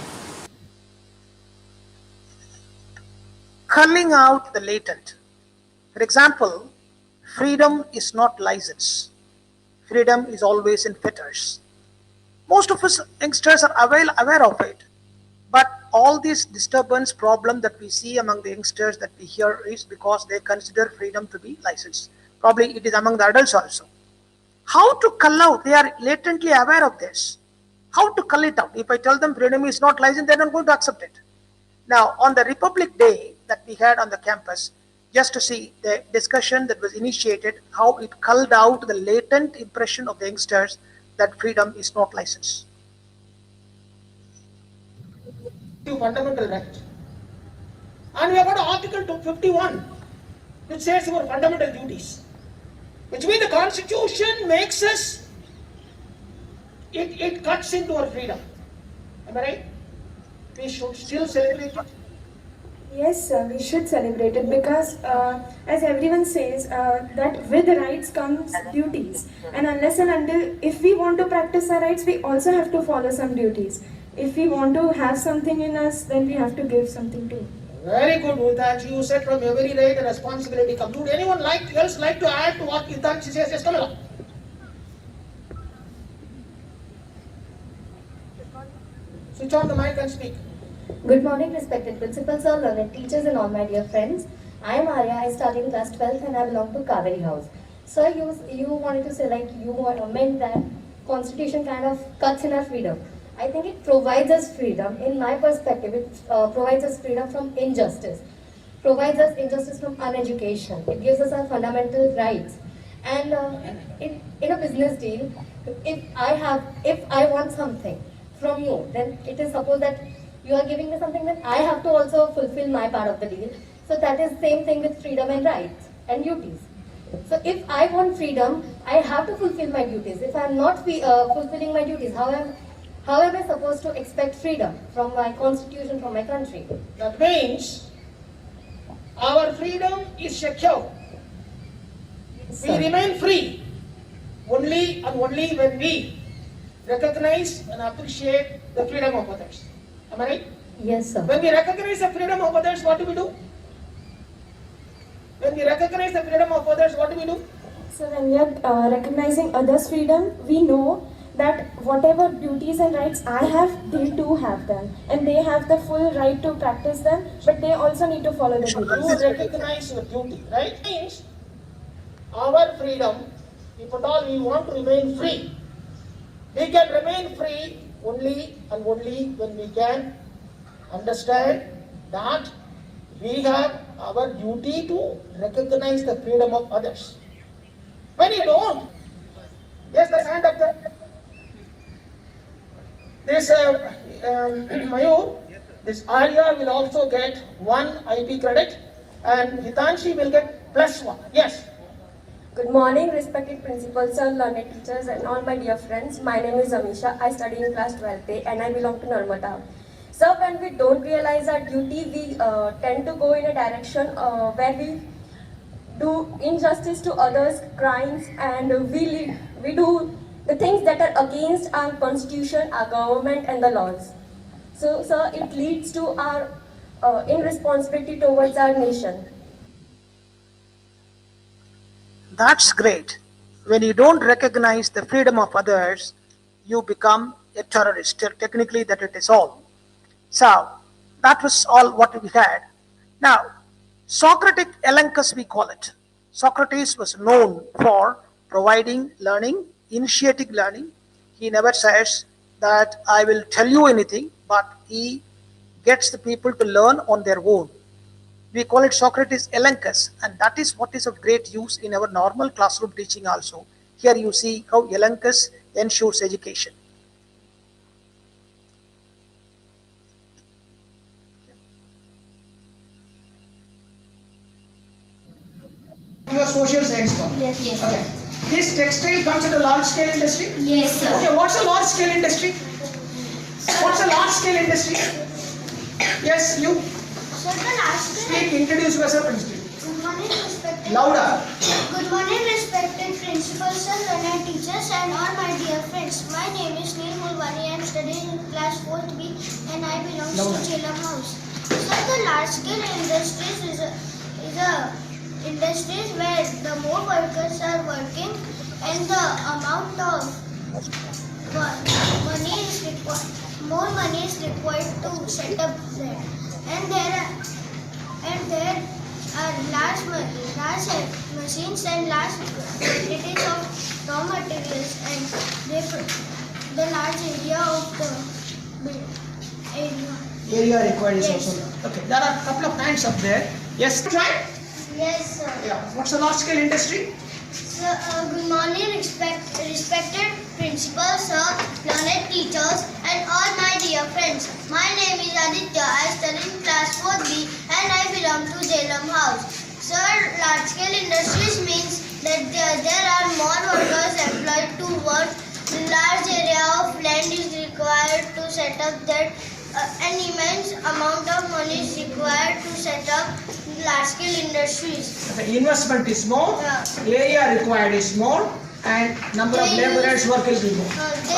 Culling out the latent. For example, freedom is not license. Freedom is always in fetters. Most of us youngsters are aware of it. But all this disturbance problem that we see among the youngsters that we hear is because they consider freedom to be license. Probably it is among the adults also. How to cull out? They are latently aware of this. how to cull it out. If I tell them freedom is not licensed, they're not going to accept it. Now, on the Republic Day that we had on the campus, just to see the discussion that was initiated, how it culled out the latent impression of the youngsters that freedom is not licensed. Fundamental right. And we have got Article 251, which says our fundamental duties. Which means the Constitution makes us, it cuts into our freedom. Am I right? We should still celebrate it. Yes, sir, we should celebrate it because, as everyone says, that with rights comes duties. And unless and until, if we want to practice our rights, we also have to follow some duties. If we want to have something in us, then we have to give something too. Very good, Hitanshi. You said from every right a responsibility comes. Would anyone else like to add to what Hitanshi says? Yes, come along. Switch on the mic and speak. Good morning, respected principals, sir, learned teachers, and all my dear friends. I am Arya. I study in class 12th and I belong to Kaveri House. Sir, you wanted to say you meant that Constitution kind of cuts in our freedom. I think it provides us freedom. In my perspective, it provides us freedom from injustice. Provides us injustice from uneducation. It gives us our fundamental rights. And in a business deal, if I want something from you, then it is supposed that you are giving me something, then I have to also fulfill my part of the deal. So that is same thing with freedom and rights and duties. So if I want freedom, I have to fulfill my duties. If I am not fulfilling my duties, how am I supposed to expect freedom from my constitution, from my country? That means our freedom is secure. Yes, we remain free only and only when we recognize and appreciate the freedom of others. Am I right? Yes, sir. When we recognize the freedom of others, what do we do? When we recognize the freedom of others, what do we do? So when we are recognizing others' freedom, we know that whatever duties and rights I have, they too have them. And they have the full right to practice them, but they also need to follow the duties. You recognize your duty, right? Means our freedom, if at all we want to remain free, we can remain free only and only when we can understand that we have our duty to recognize the freedom of others. When you don't, yes, the hand up there. This Mayur, this Arya will also get 1 IP credit and Hitanshi will get +1. Yes. Good morning, respected principals, sir, learned teachers, and all my dear friends. My name is Amisha. I study in class 12th and I belong to Narmada. So when we don't realize our duty, we tend to go in a direction where we do injustice to others, crimes, and we do the things that are against our constitution, our government, and the laws. So, sir, it leads to our irresponsibility towards our nation. That's great. When you don't recognize the freedom of others, you become a terrorist. Technically, that it is all. So, that was all what we had. Now, Socratic elenchus we call it. Socrates was known for providing learning, initiating learning. He never says that I will tell you anything, but he gets the people to learn on their own. We call it Socrates elenchus, and that is what is of great use in our normal classroom teaching also. Here you see how elenchus ensures education. You are social science one. Yes, yes. Okay. This textile comes in a large scale industry? Yes, sir. Okay, what's a large scale industry? What's a large scale industry? Yes, you. Sir, the last Speak, introduce yourself and speak. Good morning, respected. Louder. Good morning, respected principals, sir, learned teachers, and all my dear friends. My name is Neil Mulwani. I am studying in class 4th B, and I belong to Chilam House. Sir, the large-scale industries is a industries where the more workers are working, and the amount of money is required. More money is required to set up there, and there are large machines and large quantities of raw materials, and the large area of the area. Area required is Yes. also large. Okay, there are a couple of hands up there. Yes, try. Yes, sir. Yeah. What's the large scale industry? So, good morning, respected principals, sir, learned teachers, and all my dear friends. My name is Aditya. I study in class 4B and I belong to Jailam House. Sir, large-scale industries means that there are more workers employed to work. The large area of land is required to set up that. An immense amount of money is required to set up large-scale industries. The investment is more, area required is more, and number of laborers work will be more.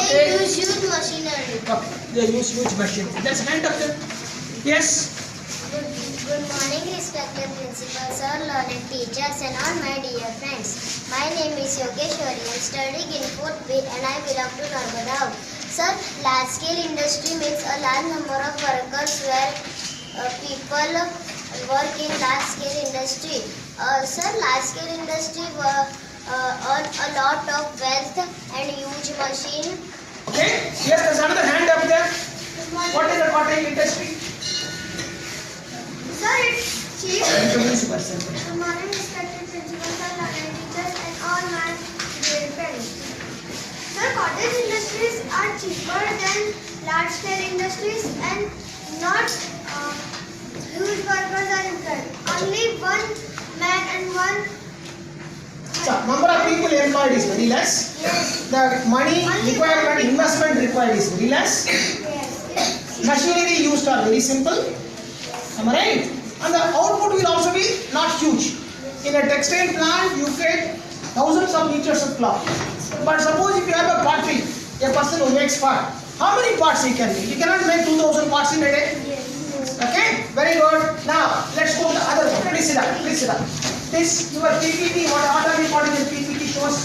They use huge machinery. Okay, they use huge machinery. That's hand up there. Yes. Good morning, respected principal, sir, learned teachers, and all my dear friends. My name is Yogeshwari. I am studying in 4th B and I belong to Narmada. Sir, large-scale industry means a large number of workers where people work in large-scale industry. Sir, large-scale industry earn a lot of wealth and huge machine. Okay. Yes, there's another hand up there. What is the cottage industry? Sir, it's cheap. Introduce yourself. Good morning, respected principal, sir, learned teachers, and all my dear friends. Sir, cottage industries are cheaper than large-scale industries and not huge workers are employed. Only one man and one. So, number of people employed is very less. Yes. The money required, investment required is very less. Yes. Machinery used are very simple. Am I right? And the output will also be not huge. In a textile plant, you get thousands of meters of cloth. But suppose if you have a factory, a person who makes part, how many parts he can make? You cannot make 2,000 parts in a day. Yes. Okay, very good. Now let's go to the other one. Please sit down. Please sit down. This your PPT. What are the important PPT shows?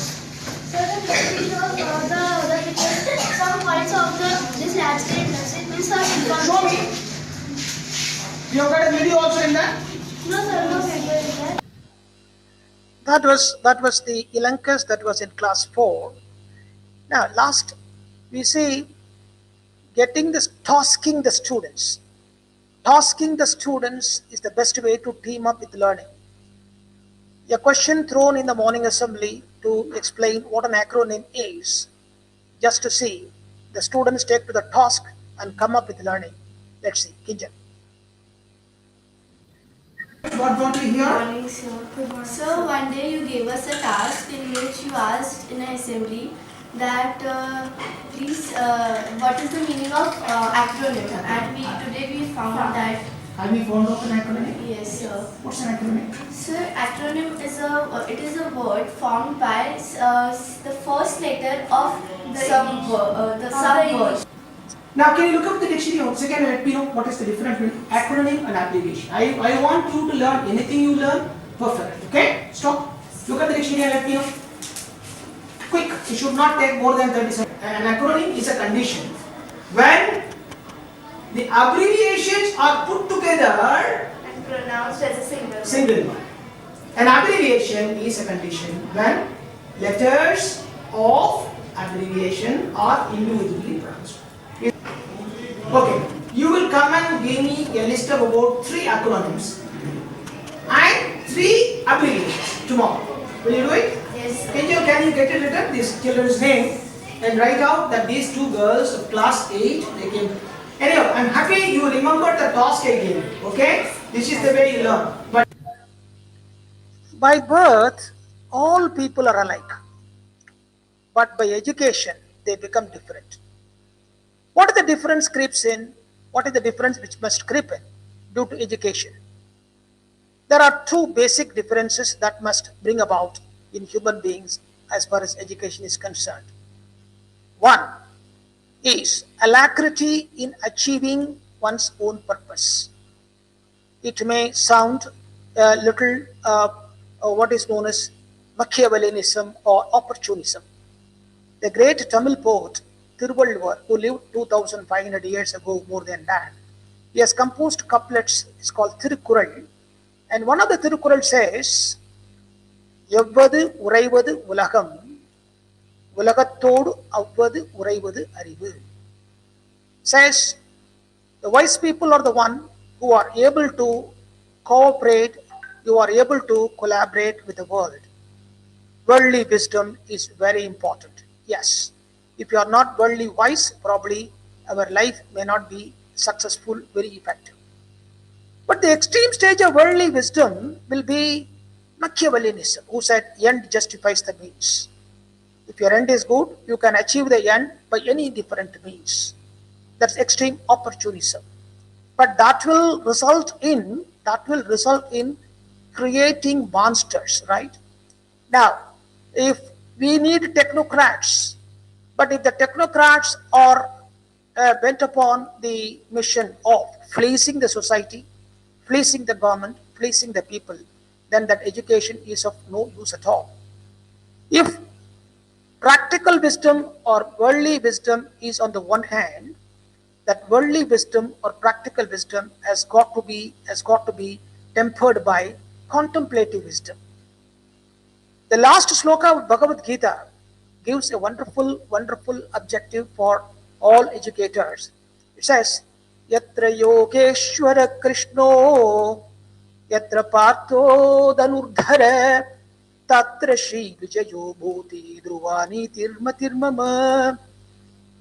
So the PPT shows the pictures, some points of this large-scale industry means Show me. You have got a video also in that. No sir, no video in there. That was the Ilankas that was in class 4. Now last we see getting this tasking the students. Tasking the students is the best way to team up with learning. A question thrown in the morning assembly to explain what an acronym is, just to see the students take to the task and come up with learning. Let's see, Kinjan. What we hear? Good morning, sir. So one day you gave us a task in which you asked in an assembly that please, what is the meaning of acronym? And today we found that. Have you found out an acronym? Yes, sir. What's an acronym? Sir, acronym is a word formed by the first letter of some word. Now, can you look up the dictionary once again and let me know what is the difference between acronym and abbreviation? I want you to learn anything you learn, perfect. Okay? Stop. Look at the dictionary and let me know. Quick. It should not take more than 30 seconds. An acronym is a condition when the abbreviations are put together And pronounced as a single one. An abbreviation is a condition when letters of abbreviation are individually pronounced. Okay, you will come and give me a list of about 3 acronyms and 3 abbreviations tomorrow. Will you do it? Yes. Angel, can you get it written, this children's name, and write out that these 2 girls of class 8, they came. Anyhow, I'm happy you remember the task I gave you. Okay? This is the way you learn. But By birth, all people are alike. But by education, they become different. What is the difference creeps in? What is the difference which must creep in due to education? There are 2 basic differences that must bring about in human beings as far as education is concerned. One is alacrity in achieving one's own purpose. It may sound a little what is known as Machiavellianism or opportunism. The great Tamil poet Thiruvalluvar, who lived 2500 years ago, more than that, he has composed couplets. It's called Thirukural, and one of the Thirukural says, "Evvadu uraivad ulagam, உலகத்தோடு அவ்வது உறைவது அறிவு. Says the wise people are the one who are able to cooperate, you are able to collaborate with the world. Worldly wisdom is very important. Yes, if you are not worldly wise, probably our life may not be successful, very effective. But the extreme stage of worldly wisdom will be Machiavellianism, who said end justifies the means. If your end is good, you can achieve the end by any different means. That's extreme opportunism. But that will result in creating monsters, right? Now, if we need technocrats, but if the technocrats are bent upon the mission of fleecing the society, fleecing the government, fleecing the people, then that education is of no use at all. If practical wisdom or worldly wisdom is on the one hand, that worldly wisdom or practical wisdom has got to be tempered by contemplative wisdom. The last sloka of Bhagavad Gita gives a wonderful objective for all educators. It says, Yatra Yogeshwara Krishno Yatra Partho Dhanurdhara Tatra Shri Vijayo Bhuti Druvani Tirma Tirmama.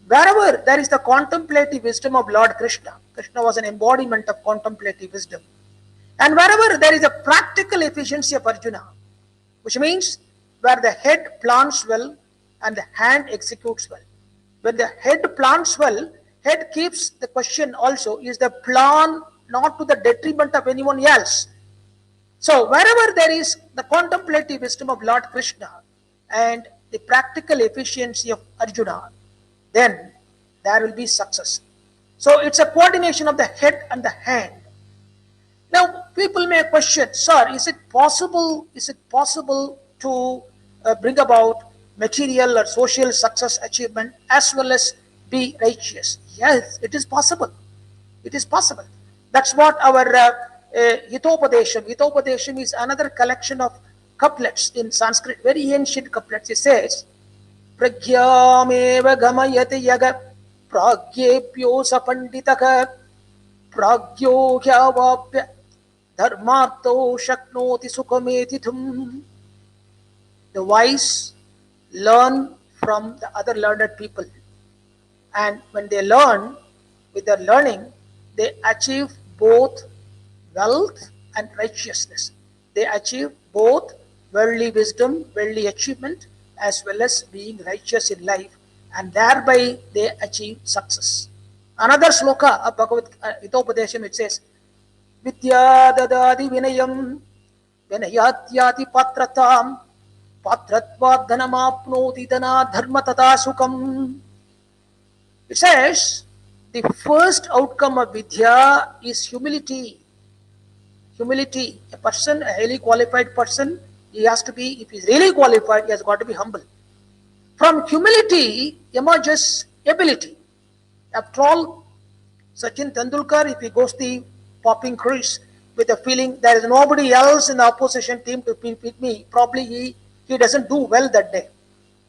Wherever there is the contemplative wisdom of Lord Krishna, Krishna was an embodiment of contemplative wisdom. And wherever there is a practical efficiency of Arjuna, which means where the head plans well and the hand executes well. When the head plans well, head keeps the question also, is the plan not to the detriment of anyone else? So wherever there is the contemplative wisdom of Lord Krishna and the practical efficiency of Arjuna, then there will be success. So it's a coordination of the head and the hand. Now people may question, sir, is it possible to bring about material or social success achievement as well as be righteous? Yes, it is possible. It is possible. That's what our Hitopadesham is another collection of couplets in Sanskrit, very ancient couplets. It says, Pragyameva gamayate yaga pragyepyo sapanditaka pragyo hyavapya dharmartho shaknoti sukhametitum. The wise learn from the other learned people, and when they learn, with their learning, they achieve both wealth and righteousness. They achieve both worldly wisdom, worldly achievement, as well as being righteous in life, and thereby they achieve success. Another sloka of Bhagavad Hitopadesham, it says, Vidya dadadi vinayam vinayatyati patratam patratvad dhanamapnoti dhana dharma tata sukam. It says, the first outcome of Vidya is humility. Humility. A person, a highly qualified person, he has to be, if he is really qualified, he has got to be humble. From humility emerges ability. After all, Sachin Tendulkar, if he goes the popping crease with a feeling there is nobody else in the opposition team to beat me, probably he doesn't do well that day.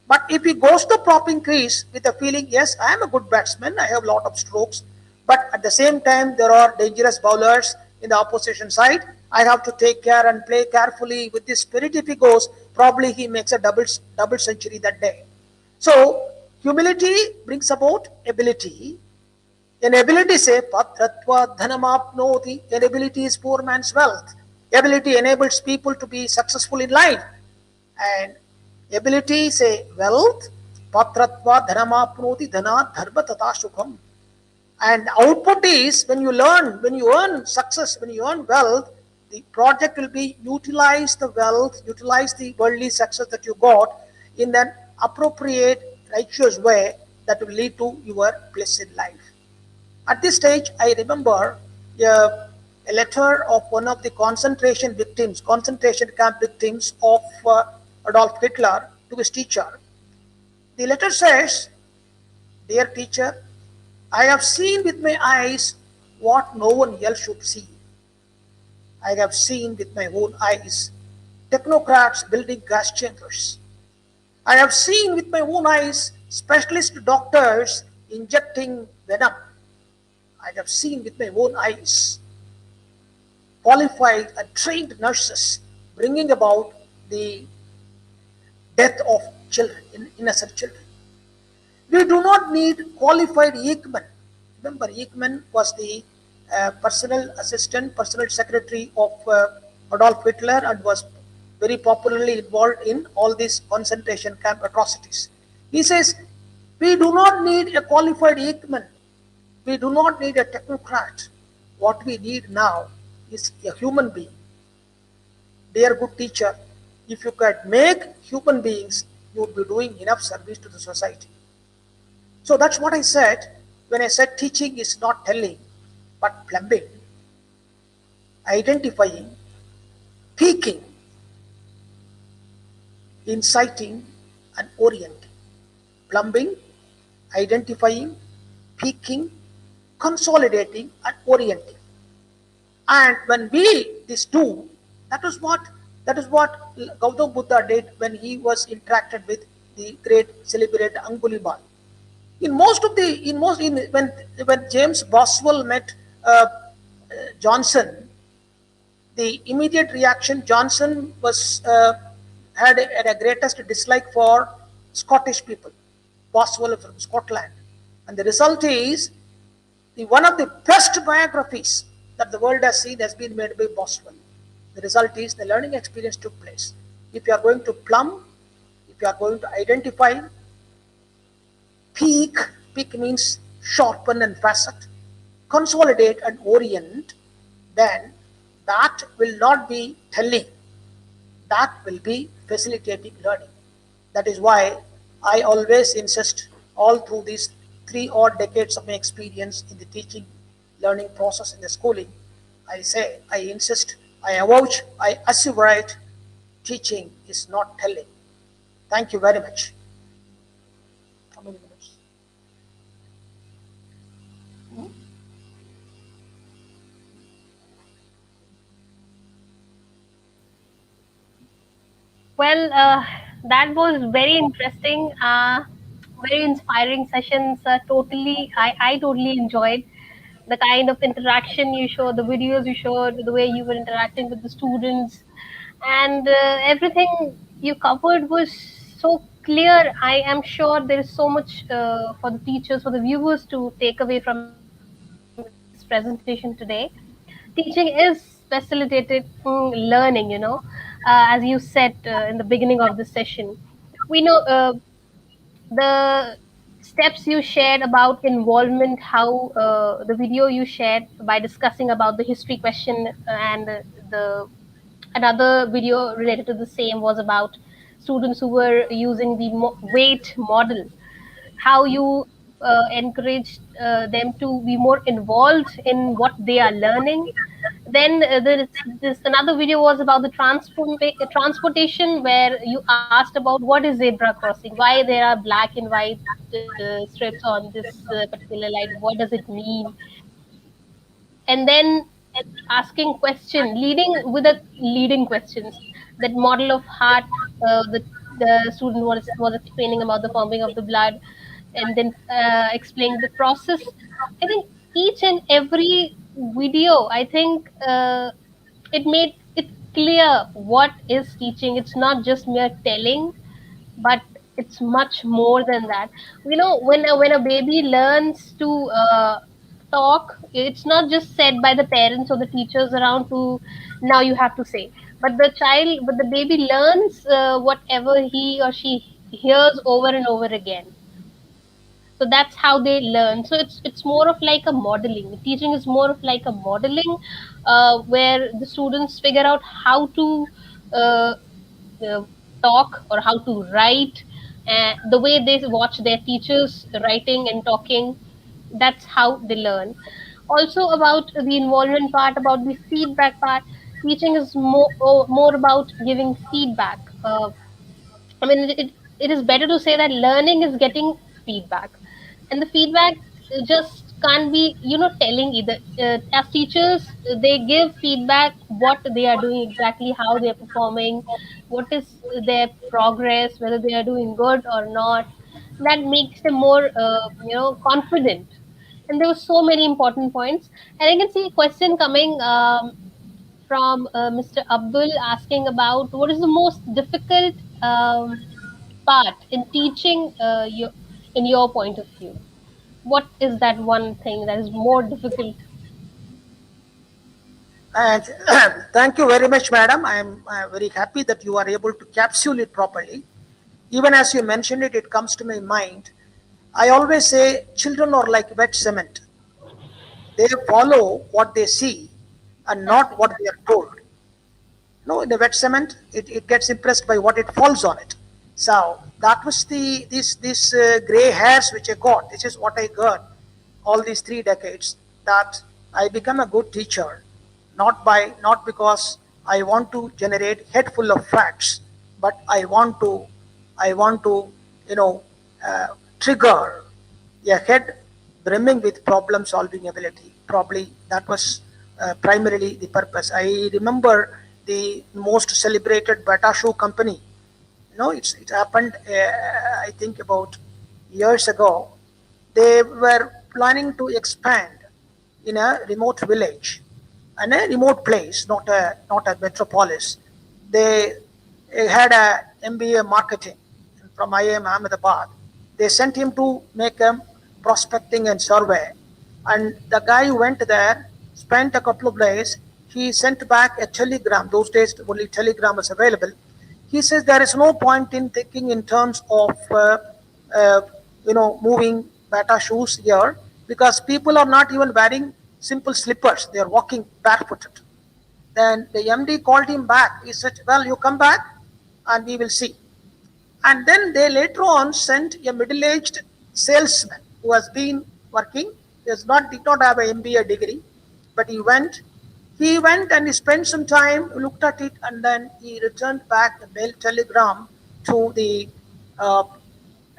But if he goes to popping crease with a feeling, yes, I am a good batsman, I have a lot of strokes, but at the same time there are dangerous bowlers in the opposition side, I have to take care and play carefully. With this spirit, if he goes, probably he makes a double century that day. So humility brings about ability. An ability, say, patratva dhanamapnoti, an ability is poor man's wealth. Ability enables people to be successful in life. And ability, say, wealth, patratva dhanamapnoti dhana dharma tata sukham. And output is, when you earn success, when you earn wealth, the project will be utilize the wealth, utilize the worldly success that you got in an appropriate, righteous way that will lead to your blessed life. At this stage, I remember a letter of one of the concentration camp victims of Adolf Hitler to his teacher. The letter says, Dear teacher, I have seen with my eyes what no one else should see. I have seen with my own eyes technocrats building gas chambers. I have seen with my own eyes specialist doctors injecting venom. I have seen with my own eyes qualified and trained nurses bringing about the death of children, innocent children. We do not need qualified Ekman. Remember, Ekman was the personal assistant, personal secretary of Adolf Hitler and was very popularly involved in all these concentration camp atrocities. He says, we do not need a qualified Ekman. We do not need a technocrat. What we need now is a human being. Dear good teacher, if you could make human beings, you would be doing enough service to the society. So that's what I said when I said teaching is not telling, but plumbing, identifying, peaking, inciting, and orienting. Plumbing, identifying, peaking, consolidating, and orienting. And when we these two, that is what Gautam Buddha did when he was interacted with the great celebrated Angulibal. In most of the in most in when James Boswell met Johnson, the immediate reaction Johnson was had a greatest dislike for Scottish people, Boswell from Scotland, and the result is one of the best biographies that the world has seen has been made by Boswell. The result is the learning experience took place. If you are going to plumb, if you are going to identify, peak, peak means sharpen and facet, consolidate and orient, then that will not be telling, that will be facilitating learning. That is why I always insist all through these 3 odd decades of my experience in the teaching learning process in the schooling, I say, I insist, I avouch, I asseverate, teaching is not telling. Thank you very much. How many minutes? Well, that was very interesting, very inspiring sessions. I totally enjoyed the kind of interaction you showed, the videos you showed, the way you were interacting with the students, and everything you covered was so clear. I am sure there is so much for the teachers, for the viewers to take away from this presentation today. Teaching is facilitated learning, as you said in the beginning of this session. We know the steps you shared about involvement, how the video you shared by discussing about the history question, and the another video related to the same was about students who were using the weight model, how you encouraged them to be more involved in what they are learning. Then this another video was about the transportation, where you asked about what is zebra crossing, why there are black and white strips on this particular light, what does it mean, and then asking question, leading with a leading questions. That model of heart, the student was explaining about the pumping of the blood, and then explaining the process. I think each and every video, I think it made it clear what is teaching. It's not just mere telling, but it's much more than that. When a baby learns to talk, it's not just said by the parents or the teachers around to, now you have to say, but the baby learns whatever he or she hears over and over again. So that's how they learn. So it's more of like a modeling. Teaching is more of like a modeling, where the students figure out how to uh, uh, talk or how to write, the way they watch their teachers writing and talking. That's how they learn. Also, about the involvement part, about the feedback part, teaching is more about giving feedback. I mean, it is better to say that learning is getting feedback, and the feedback just can't be, telling either. As teachers, they give feedback what they are doing exactly, how they are performing, what is their progress, whether they are doing good or not. That makes them more, confident. And there were so many important points. And I can see a question coming from Mr. Abdul, asking about what is the most difficult part in teaching, in your point of view. What is that one thing that is more difficult? And thank you very much, madam. I am very happy that you are able to capsule it properly. Even as you mentioned it, it comes to my mind. I always say children are like wet cement. They follow what they see and not what Absolutely. they are told. No, in the wet cement, it gets impressed by what it falls on it. So that was this gray hairs which I got. This is what I got all these 3 decades. That I become a good teacher, not because I want to generate head full of facts, but I want to you know trigger a head brimming with problem solving ability. Probably that was primarily the purpose. I remember the most celebrated Bata shoe company. It happened, I think, about years ago. They were planning to expand in a remote village and a remote place, not a metropolis. They had a MBA marketing from IIM Ahmedabad. They sent him to make a prospecting and survey, and the guy went there, spent a couple of days. He sent back a telegram. Those days, only telegram was available. He says there is no point in thinking in terms of uh, moving Bata shoes here, because people are not even wearing simple slippers. They are walking barefooted. Then the MD called him back. He said, "Well, you come back and we will see." And then they later on sent a middle-aged salesman who has been working. He did not have an MBA degree, but he went. He went and he spent some time, looked at it, and then he returned back a mail telegram to the uh,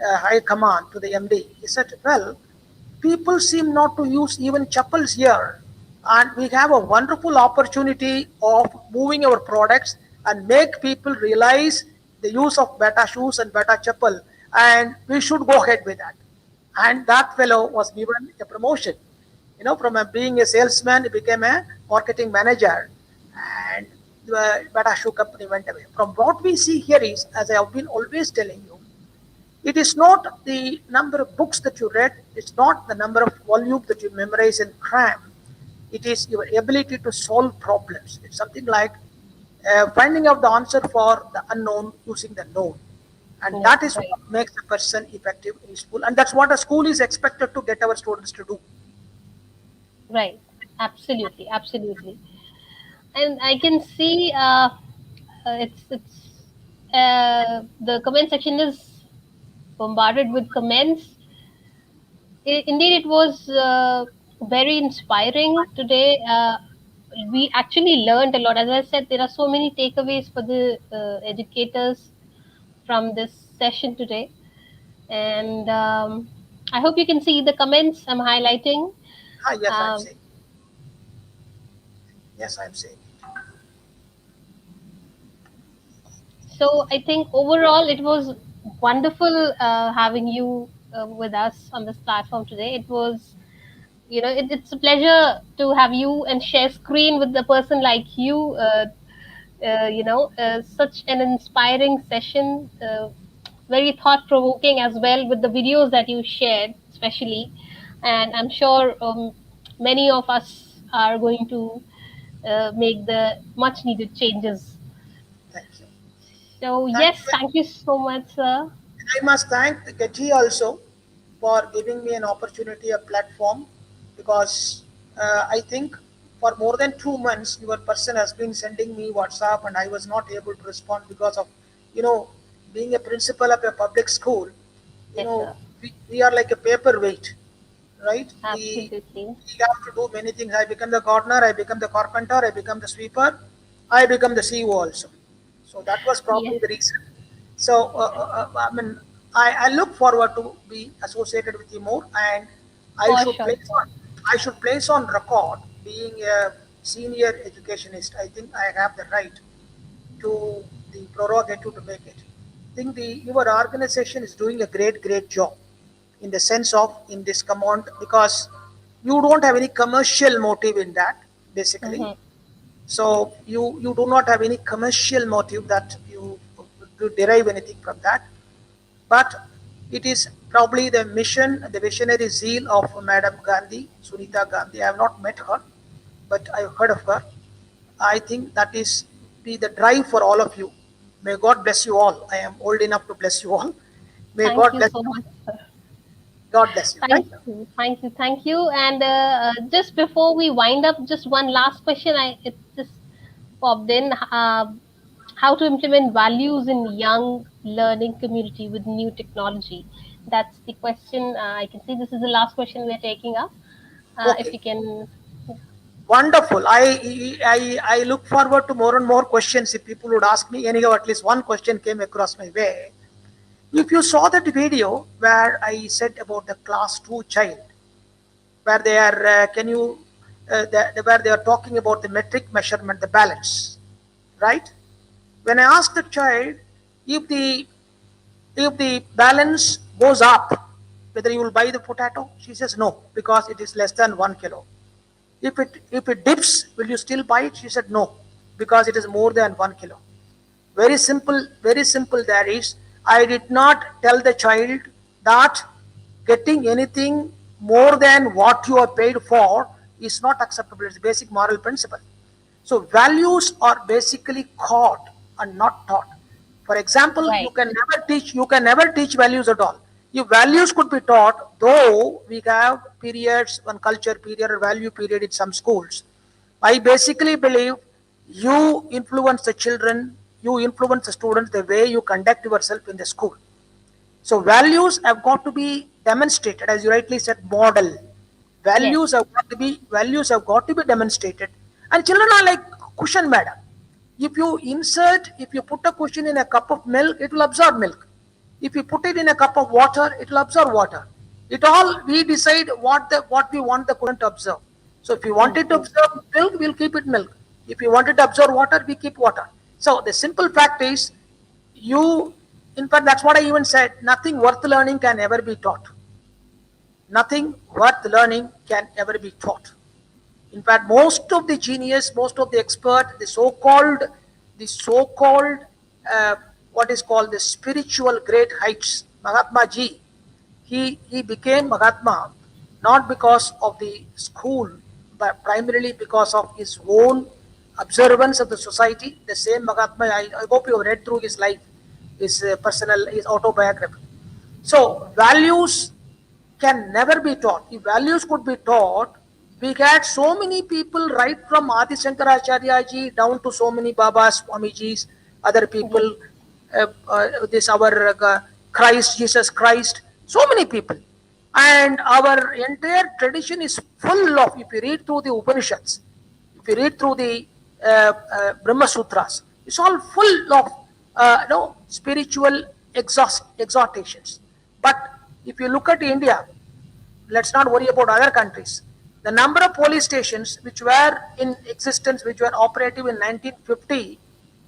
high command, to the MD. He said, "Well, people seem not to use even chapels here, and we have a wonderful opportunity of moving our products and make people realize the use of Bata shoes and Bata chapel, and we should go ahead with that." And that fellow was given a promotion. From being a salesman, he became a marketing manager, and the Bata shoe company went away. From what we see here is, as I have been always telling you, it is not the number of books that you read, it's not the number of volumes that you memorize and cram. It is your ability to solve problems. It's something like finding out the answer for the unknown using the known. And Yeah, that is right, what makes a person effective in school. And that's what a school is expected to get our students to do. right. Absolutely, absolutely. And I can see, it's the comment section is bombarded with comments. Indeed, it was very inspiring today. We actually learned a lot. As I said, there are so many takeaways for the educators from this session today. And I hope you can see the comments I'm highlighting. Ah, yes, I'm Um, saying. Yes, I'm saying. so I think overall it was wonderful having you with us on this platform today. It was, it's a pleasure to have you and share screen with a person like you. Such an inspiring session, very thought provoking as well, with the videos that you shared, especially. And I'm sure many of us are going to make the much needed changes. Thank you. So, Thank yes, you. thank you so much, sir. I must thank GETI also for giving me an opportunity, a platform, because I think for more than 2 months, your person has been sending me WhatsApp, and I was not able to respond because of, you know, being a principal of a public school. You Yes, know, sir. we are like a paperweight, right? Absolutely. We have to do many things. I become the gardener, I become the carpenter, I become the sweeper, I become the CEO also. So that was Yes. probably the reason. So I look forward to be associated with you more, and I For should sure. place on I should place on record, being a senior educationist, I think I have the right to the prerogative to make it. I think your organization is doing a great job in the sense of in this command, because you don't have any commercial motive in that basically. Hmm. So you do not have any commercial motive that you to derive anything from that, but it is probably the mission, the visionary zeal of Madam Gandhi, Sunita Gandhi. I have not met her, but I have heard of her. I think that is be the drive for all of you. May God bless you all. I am old enough to bless you all. May Thank God you bless so you. much, sir. God bless you. Thank Thank you. you, thank you, thank you. And just before we wind up, just one last question. It just popped in. How to implement values in young learning community with new technology? That's the question. I can see this is the last question we are taking up. If Okay. you can, Wonderful. I look forward to more and more questions. If people would ask me, anyhow, at least one question came across my way. If you saw that video where I said about the class 2 child, where they are, can you, where they are talking about the metric measurement, the balance, right? When I asked the child if the balance goes up, whether you will buy the potato, she says no, because it is less than 1 kilo. If it dips, will you still buy it? She said no, because it is more than 1 kilo. Very simple, very simple. There is, I did not tell the child that getting anything more than what you are paid for is not acceptable. It's a basic moral principle. So values are basically caught and not taught. For example, right, you can never teach values at all. If values could be taught, though we have periods, one culture period or value period in some schools, I basically believe you influence the children, you influence the students the way you conduct yourself in the school. So values have got to be demonstrated, as you rightly said, model. yes, Values have got to be demonstrated. And children are like cushion, madam. If you put a cushion in a cup of milk, it will absorb milk. If you put it in a cup of water, it will absorb water. It all we decide what we want the cushion to absorb. So if you want true, it to true. absorb milk, we'll keep it milk. If you want it to absorb water, we keep water. So the simple fact is, you, in fact, that's what I even said. Nothing worth learning can ever be taught. Nothing worth learning can ever be taught. In fact, most of the genius, most of the expert, the so-called, uh, what is called the spiritual great heights, Mahatma Ji, he became Mahatma not because of the school, but primarily because of his own observance of the society. The same Mahatma, I hope you have read through his life, his personal, his autobiography. So values can never be taught. If values could be taught, we had so many people right from Adi Shankaracharya ji down to so many Babas, Swamijis, other Mhm. people, this our Christ, Jesus Christ, so many people. And our entire tradition is full of, if you read through the Upanishads, if you read through the Brahma Sutras, it's all full of spiritual exhortations. But if you look at India, let's not worry about other countries. The number of police stations which were in existence, which were operative in 1950,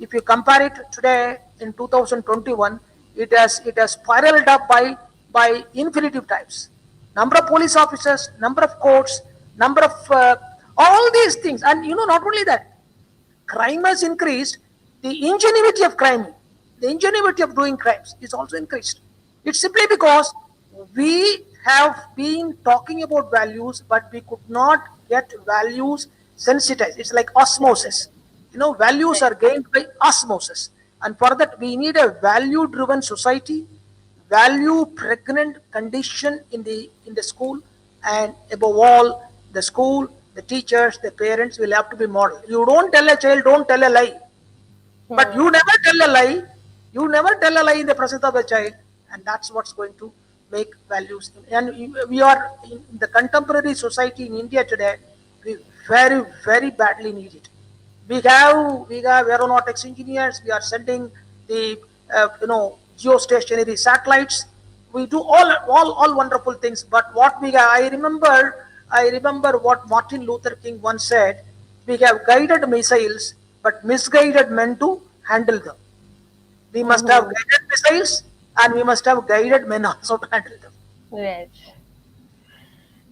if you compare it today in 2021, it has spiraled up by infinitive times. Number of police officers, number of courts, number of all these things, and not only that, crime has increased, the ingenuity of crime, the ingenuity of doing crimes is also increased. It's simply because we have been talking about values, but we could not get values sensitized. It's like osmosis. Values Right. are gained by osmosis. And for that, we need a value driven society, value pregnant condition in the school, and above all, the school, the teachers, the parents will have to be model. You don't tell a child, don't tell a lie, but Hmm. you never tell a lie. You never tell a lie in the presence of a child, and that's what's going to make values. And we are in the contemporary society in India today. We very badly need it. We have aeronautics engineers. We are sending the geostationary satellites. we do all wonderful things, but what we I remember what Martin Luther King once said: we have guided missiles but misguided men to handle them. We must have Mm-hmm. guided missiles and we must have guided men also to handle them. Right.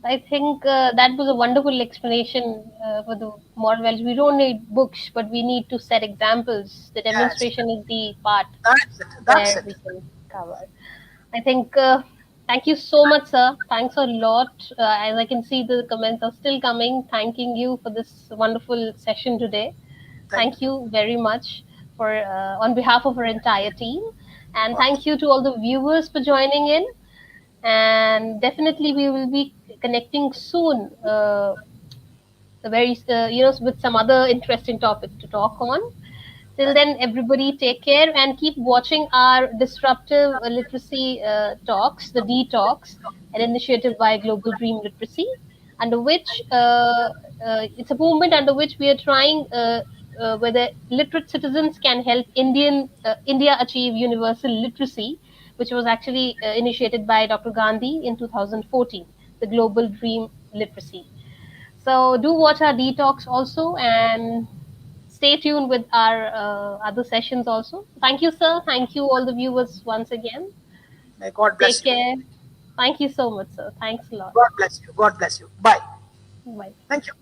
I think that was a wonderful explanation for the moral values. We don't need books, but we need to set examples. The Yes, demonstration is the part that's it. That's where it. we can cover. I think, thank you so much, sir. Thanks a lot. As I can see, the comments are still coming. Thanking you for this wonderful session today. Thank Thank you very much for on behalf of our entire team, and you. thank you to all the viewers for joining in. And definitely, we will be connecting soon. Very with some other interesting topics to talk on. Till then, everybody take care and keep watching our disruptive literacy talks, the D Talks, an initiative by Global Dream Literacy, under which it's a movement under which we are trying whether literate citizens can help India achieve universal literacy, which was actually initiated by Dr. Gandhi in 2014, the Global Dream Literacy. So do watch our detox also and stay tuned with our other sessions also. Thank you, sir. Thank you, all the viewers, once again. May God Take bless you. care. Thank you so much, sir. Thanks a lot. God bless you. God bless you. Bye. Bye. Thank you.